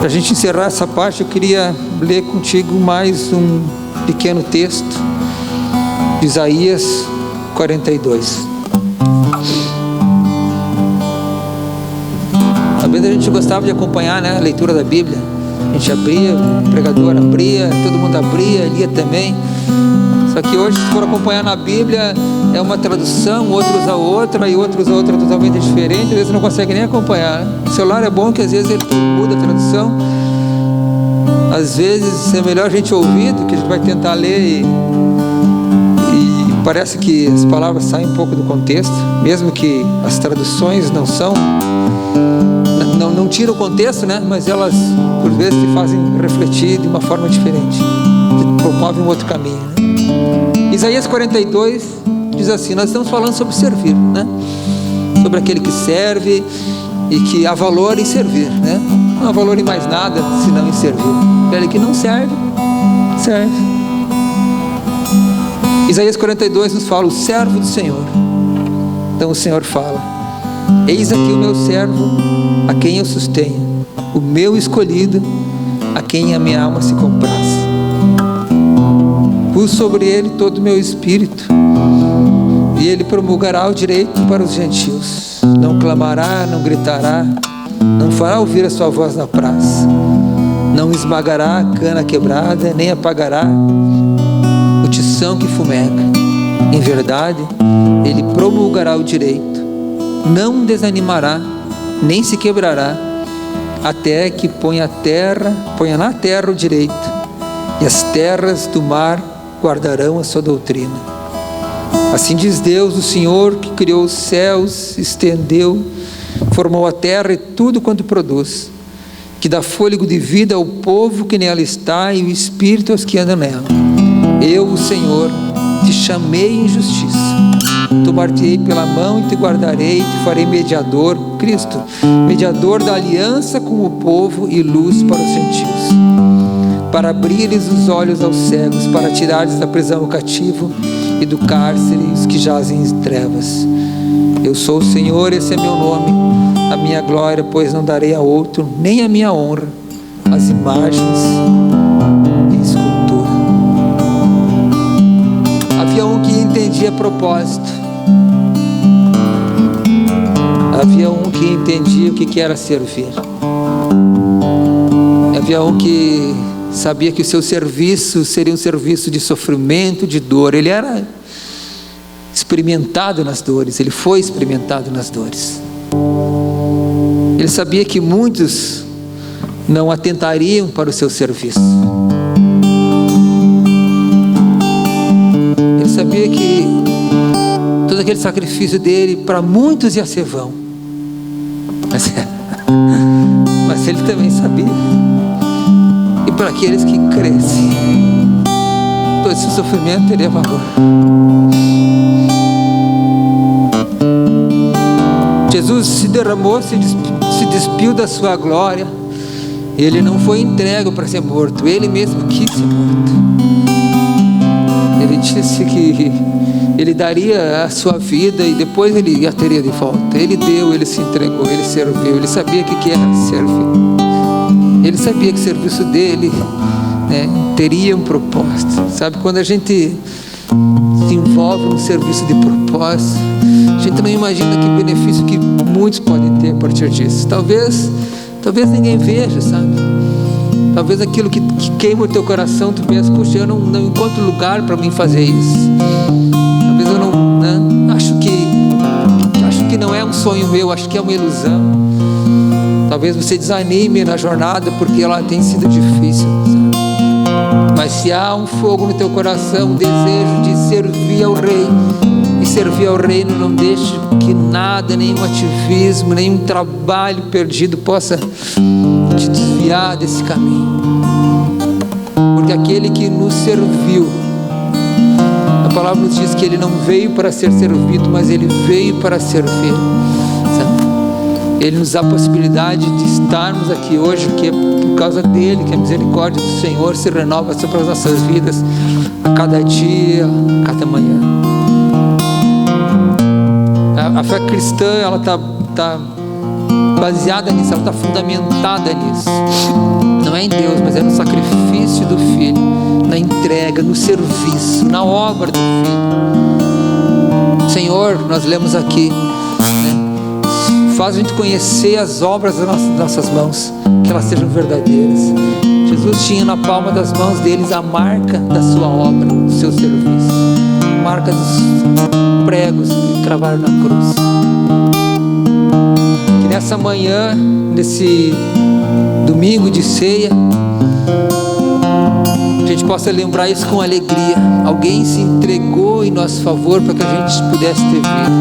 Para a gente encerrar essa parte, eu queria ler contigo mais um pequeno texto de Isaías 42. Talvez a gente gostava de acompanhar, né, a leitura da Bíblia. A gente abria, o pregador abria, todo mundo abria, lia também. Só que hoje, se for acompanhar na Bíblia, é uma tradução, outro usa outra e outro usa outra totalmente diferente. Às vezes você não consegue nem acompanhar. O celular é bom que às vezes ele muda a tradução. Às vezes é melhor a gente ouvir do que a gente vai tentar ler e parece que as palavras saem um pouco do contexto, mesmo que as traduções não tiram o contexto, né? Mas elas por vezes te fazem refletir de uma forma diferente, te promovem um outro caminho, né? Isaías 42 diz assim: nós estamos falando sobre servir, né? Sobre aquele que serve e que há valor em servir, né? Não há valor em mais nada senão em servir. Aquele que não serve, serve. Isaías 42 nos fala: o servo do Senhor. Então o Senhor fala: eis aqui o meu servo, a quem eu sustenho, o meu escolhido, a quem a minha alma se compraz. Pus sobre ele todo o meu espírito, e ele promulgará o direito para os gentios. Não clamará, não gritará, não fará ouvir a sua voz na praça. Não esmagará a cana quebrada, nem apagará o tição que fumega. Em verdade, ele promulgará o direito, não desanimará, nem se quebrará, até que ponha na terra o direito, e as terras do mar guardarão a sua doutrina. Assim diz Deus, o Senhor, que criou os céus, estendeu, formou a terra e tudo quanto produz, que dá fôlego de vida ao povo que nela está e o espírito aos que andam nela. Eu, o Senhor, te chamei em justiça, tomar-te-ei pela mão e te guardarei, e te farei mediador, Cristo, mediador da aliança com o povo e luz para os gentios, para abrir-lhes os olhos aos cegos, para tirar-lhes da prisão o cativo e do cárcere os que jazem em trevas. Eu sou o Senhor, esse é meu nome, a minha glória, pois não darei a outro, nem a minha honra, as imagens e escultura. Havia um que entendia propósito, havia um que entendia o que era servir, havia um que sabia que o seu serviço seria um serviço de sofrimento, de dor. Ele era experimentado nas dores, ele foi experimentado nas dores. Ele sabia que muitos não atentariam para o seu serviço. Ele sabia que todo aquele sacrifício dele, para muitos ia ser vão. Mas ele também sabia, e para aqueles que crescem, todo esse sofrimento teria valor. Jesus se derramou, se despiu da sua glória. Ele não foi entregue para ser morto, ele mesmo quis ser morto. Ele disse que ele daria a sua vida e depois ele a teria de volta. Ele deu, ele se entregou, ele serviu. Ele sabia o que era servir. Ele sabia que o serviço dele, né, teria um propósito. Sabe, quando a gente se envolve num serviço de propósito, a gente não imagina que benefício que muitos podem ter a partir disso. Talvez ninguém veja, sabe? Talvez aquilo que queima o teu coração, tu pensa: puxa, eu não encontro lugar para mim fazer isso. Talvez eu não, né? Acho que não é um sonho meu, acho que é uma ilusão. Talvez você desanime na jornada porque ela tem sido difícil, sabe? Mas se há um fogo no teu coração, um desejo de servir ao Rei, e servir ao reino, não deixe que nada, nenhum ativismo, nenhum trabalho perdido possa te desviar desse caminho. Porque aquele que nos serviu, a palavra nos diz que ele não veio para ser servido, mas ele veio para servir. Ele nos dá a possibilidade de estarmos aqui hoje, que é por causa dele, que a misericórdia do Senhor se renova sobre as nossas vidas, a cada dia, a cada manhã. A fé cristã, ela está baseada nisso, ela está fundamentada nisso. Não é em Deus, mas é no sacrifício do Filho, na entrega, no serviço, na obra do Filho. Senhor, nós lemos aqui, né? Faz a gente conhecer as obras das nossas mãos, que elas sejam verdadeiras. Jesus tinha na palma das mãos deles a marca da sua obra, do seu serviço, marca dos pregos que cravaram na cruz. Que nessa manhã, nesse domingo de ceia, a gente possa lembrar isso com alegria. Alguém se entregou em nosso favor para que a gente pudesse ter vida.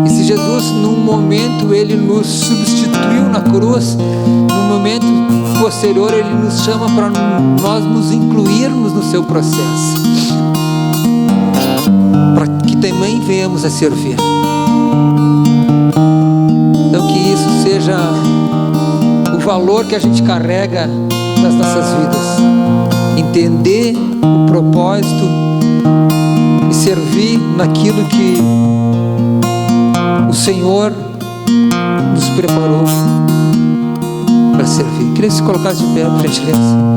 E se Jesus, num momento, Ele nos substituiu na cruz, num momento posterior, Ele nos chama para nós nos incluirmos no seu processo, para que também venhamos a servir. Então que isso seja o valor que a gente carrega nas nossas vidas, entender o propósito e servir naquilo que o Senhor nos preparou para servir. Queria que se colocasse de pé, por gentileza.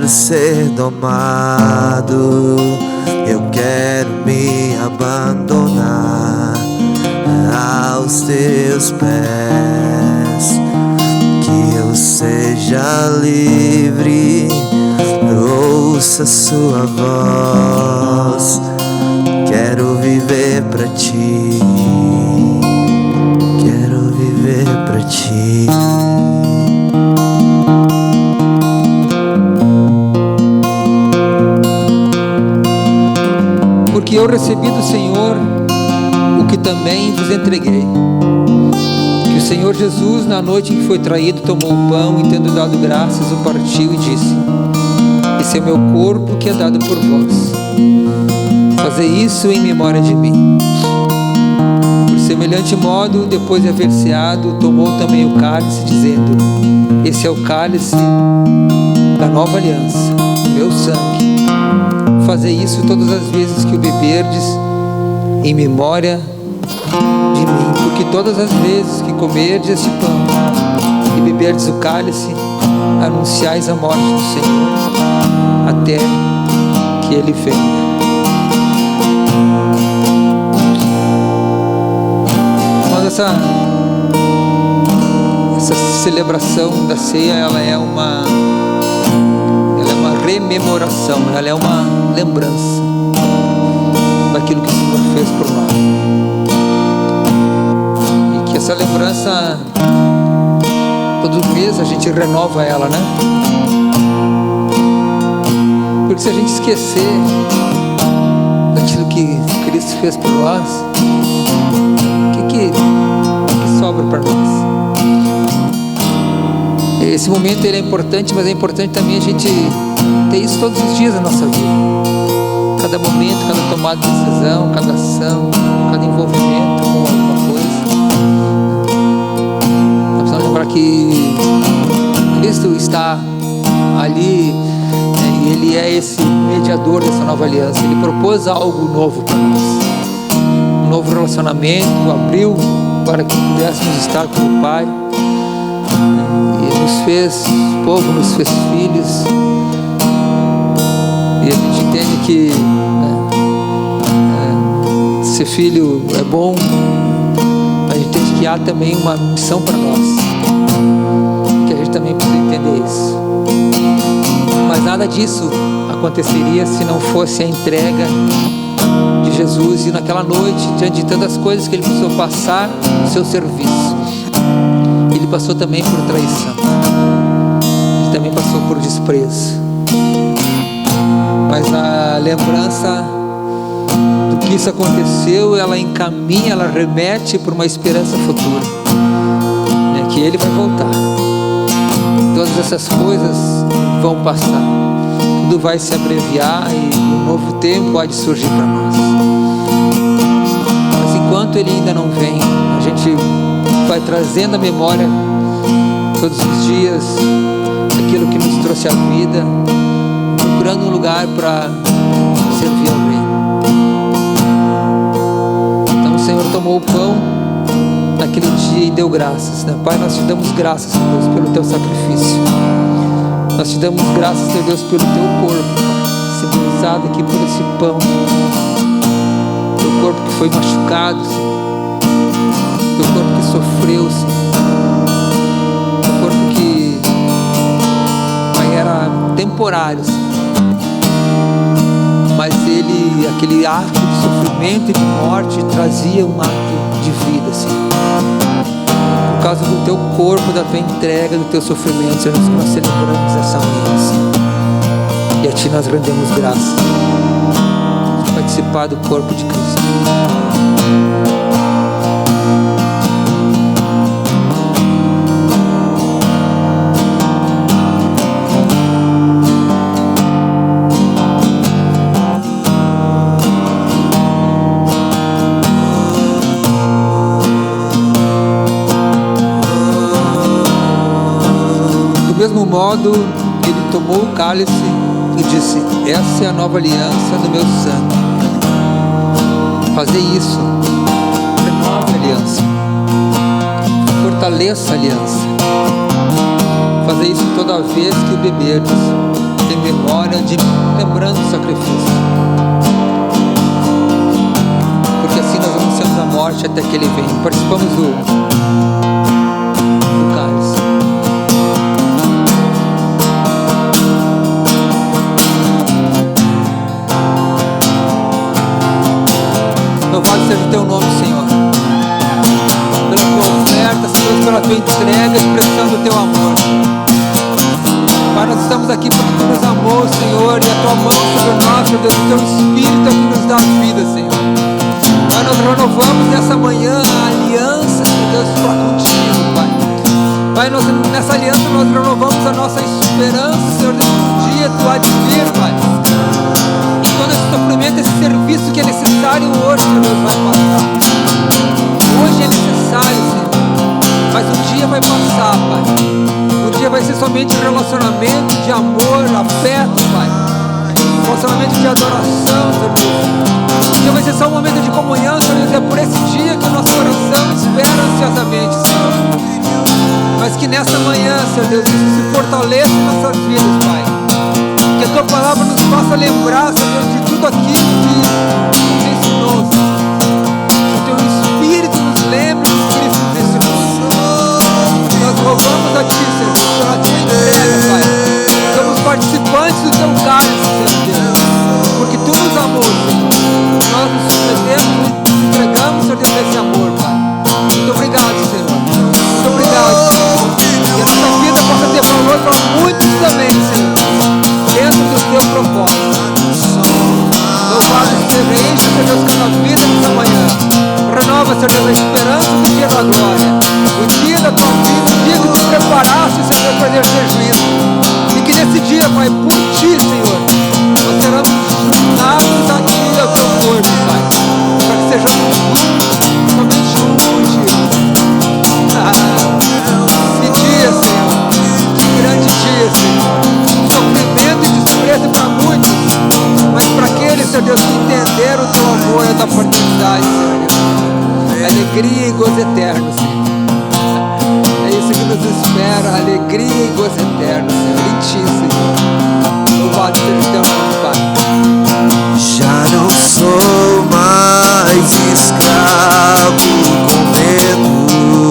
Ser domado, eu quero me abandonar aos teus pés, que eu seja livre, ouça sua voz, quero viver pra ti, quero viver pra ti. Porque eu recebi do Senhor o que também vos entreguei, que o Senhor Jesus, na noite em que foi traído, tomou o pão e, tendo dado graças, o partiu e disse: esse é o meu corpo que é dado por vós, fazei isso em memória de mim. Por semelhante modo, depois de haver ceado, tomou também o cálice, dizendo: esse é o cálice da nova aliança, o meu sangue. Fazei isso todas as vezes que o beberdes, em memória de mim. Porque todas as vezes que comerdes este pão e beberdes o cálice, anunciais a morte do Senhor, até que Ele venha. Mas essa celebração da ceia, ela é uma rememoração, ela é uma lembrança daquilo que o Senhor fez por nós, e que essa lembrança, todo mês a gente renova ela, né? Porque se a gente esquecer daquilo que Cristo fez por nós, o que sobra para nós? Esse momento ele é importante, mas é importante também a gente ter isso todos os dias na nossa vida. Cada momento, cada tomada de decisão, cada ação, cada envolvimento com alguma coisa. Nós precisamos lembrar que Cristo está ali, né, e Ele é esse mediador dessa nova aliança. Ele propôs algo novo para nós, um novo relacionamento, abriu para que pudéssemos estar com o Pai. Ele nos fez povo, nos fez filhos. E a gente entende que ser filho é bom. A gente entende que há também uma missão para nós, que a gente também precisa entender isso. Mas nada disso aconteceria se não fosse a entrega de Jesus. E naquela noite, diante de tantas coisas que ele precisou passar no seu serviço, ele passou também por traição, ele também passou por desprezo. Mas a lembrança do que isso aconteceu, ela encaminha, ela remete para uma esperança futura, né? Que ele vai voltar, todas essas coisas vão passar, tudo vai se abreviar e um novo tempo há de surgir para nós. Mas enquanto ele ainda não vem, a gente vai trazendo à memória todos os dias aquilo que nos trouxe à vida, procurando um lugar para servir ao Reino. Então o Senhor tomou o pão naquele dia e deu graças, né? Pai, nós te damos graças, meu Deus, pelo teu sacrifício. Nós te damos graças, meu Deus, pelo teu corpo, simbolizado aqui por esse pão. Teu corpo que foi machucado, Senhor. Teu corpo que sofreu, Senhor. Teu corpo que, Pai, era temporário, Senhor. Mas ele, aquele ato de sofrimento e de morte, trazia um ato de vida, Senhor. Por causa do teu corpo, da tua entrega, do teu sofrimento, Senhor, que nós celebramos essa manhã, Senhor. E a Ti nós rendemos graças por participar do corpo de Cristo. Do mesmo modo, ele tomou o cálice e disse: essa é a nova aliança do meu sangue. Fazer isso, renove a aliança, fortaleça a aliança. Fazer isso toda vez que o beberdes, em memória de mim, lembrando o sacrifício. Porque assim nós anunciamos a morte até que ele venha. Participamos do cálice. Louvado seja o teu nome, Senhor, pela tua oferta, Senhor, pela tua entrega, expressando o teu amor. Pai, nós estamos aqui porque tu nos amou, Senhor, e a tua mão sobre nós, Senhor Deus, o teu Espírito é que nos dá vida, Senhor. Pai, nós renovamos nessa manhã a aliança, Senhor Deus, para contigo, Pai. Pai, nessa aliança nós renovamos a nossa esperança, Senhor Deus, um dia tu há de vir, Pai. Todo esse sofrimento, esse serviço que é necessário hoje, Senhor Deus, vai passar. Hoje é necessário, Senhor, mas um dia vai passar, Pai. Um dia vai ser somente relacionamento de amor, afeto, Pai. Relacionamento de adoração, Senhor Deus. Um dia vai ser só um momento de comunhão, Senhor Deus. É por esse dia que o nosso coração espera ansiosamente, Senhor. Mas que nessa manhã, Senhor Deus, isso se fortaleça em nossas vidas, Pai. Que a tua palavra nos faça lembrar, Senhor, de tudo aquilo que nos ensinou, Senhor. Que o teu Espírito nos lembre do que Cristo nos ensinou. Nós roubamos a Ti, Senhor, pela Tua entrega, Pai. Somos participantes do Teu cálice, Senhor Deus, porque Tu nos amou, Senhor. Nós nos submetemos e nos entregamos, Senhor Deus, desse amor, Pai. Muito obrigado, Senhor. Muito obrigado, Senhor. Que a nossa vida possa ter valor para muitos também, Senhor, dentro do teu propósito. Louvado seja, enche, Senhor Deus, cada vida nessa manhã. Renova, Senhor Deus, a esperança do dia da glória, o dia da tua vida, o dia que tu preparaste, Senhor Deus, para exercer juízo. E que nesse dia, Pai, por Ti, Senhor, nós seremos juntados a Ti e ao teu corpo, Pai, para que sejamos somente um contigo. Que dia, Senhor, que grande dia, Senhor. Sofrimento e desprezo para muitos, mas para aqueles, Senhor Deus, que entenderam o teu amor e a tua paternidade, Senhor Deus. Alegria e gozo eterno, Senhor. É isso que nos espera, alegria e gozo eterno, Senhor, em Ti, Senhor. Louvado seja o teu nome, Pai. Já não sou mais escravo com medo.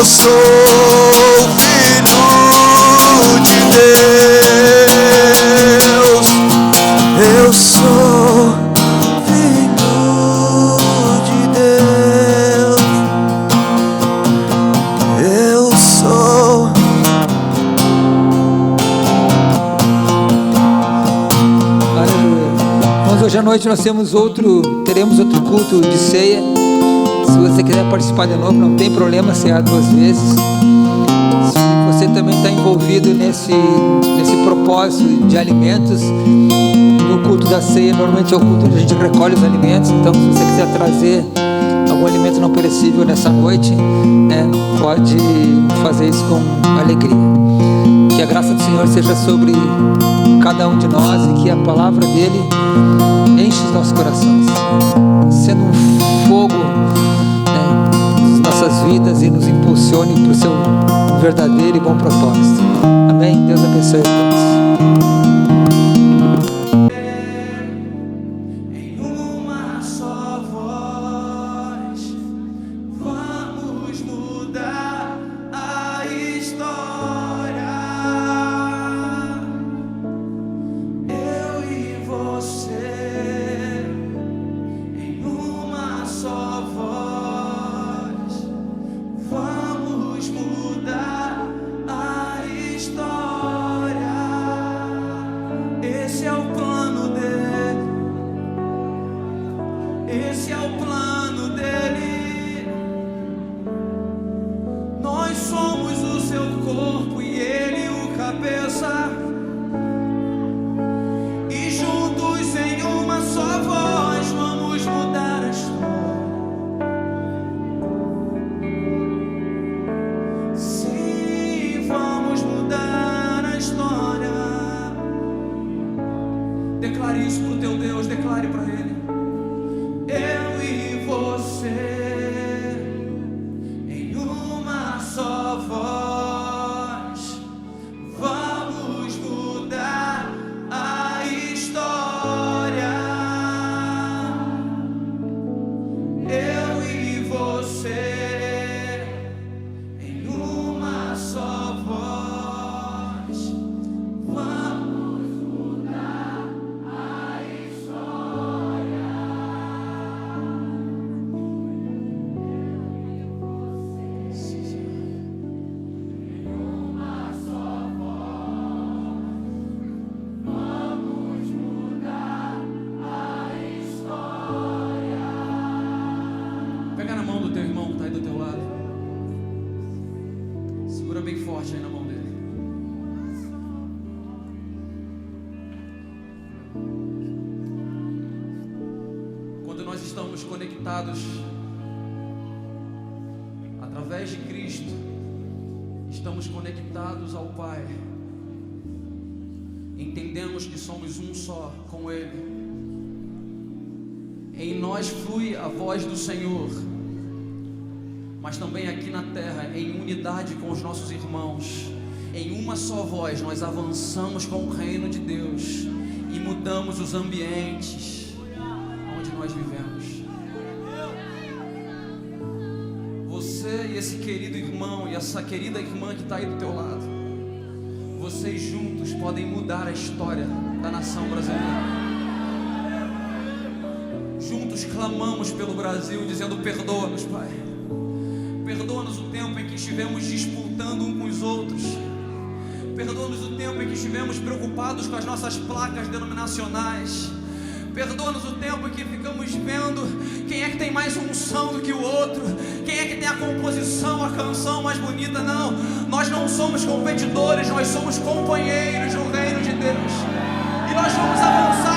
sou filho de Deus. Eu sou filho de Deus. Eu sou. Aleluia. Mas hoje à noite nós teremos outro culto de ceia. Se você quiser participar de novo, não tem problema cear 2 vezes. Se você também está envolvido nesse propósito de alimentos, no culto da ceia, normalmente é o culto onde a gente recolhe os alimentos. Então, se você quiser trazer algum alimento não perecível nessa noite, pode fazer isso com alegria. Que a graça do Senhor seja sobre cada um de nós e que a palavra dele enche os nossos corações, sendo um fogo nas nossas vidas e nos impulsione para o seu verdadeiro e bom propósito. Amém? Deus abençoe a todos. Declare isso pro teu Deus, declare para Ele. Eu e você em uma só voz vamos mudar a história. Eu e você em uma só voz vamos mudar a história. Pega na mão do teu irmão que está aí do teu lado. Segura bem forte aí na mão dele. Quando nós estamos conectados através de Cristo, estamos conectados ao Pai. Entendemos que somos um só com Ele. Em nós flui a voz do Senhor, mas também aqui na terra, em unidade com os nossos irmãos, em uma só voz, nós avançamos com o reino de Deus e mudamos os ambientes onde nós vivemos. Você e esse querido irmão e essa querida irmã que está aí do teu lado, vocês juntos podem mudar a história da nação brasileira. Juntos clamamos pelo Brasil, dizendo: perdoa-nos, Pai. Perdoa-nos o tempo em que estivemos disputando um com os outros. Perdoa-nos o tempo em que estivemos preocupados com as nossas placas denominacionais. Perdoa-nos o tempo em que ficamos vendo quem é que tem mais unção do que o outro, quem é que tem a composição, a canção mais bonita. Não, nós não somos competidores, nós somos companheiros no reino de Deus. E nós vamos avançar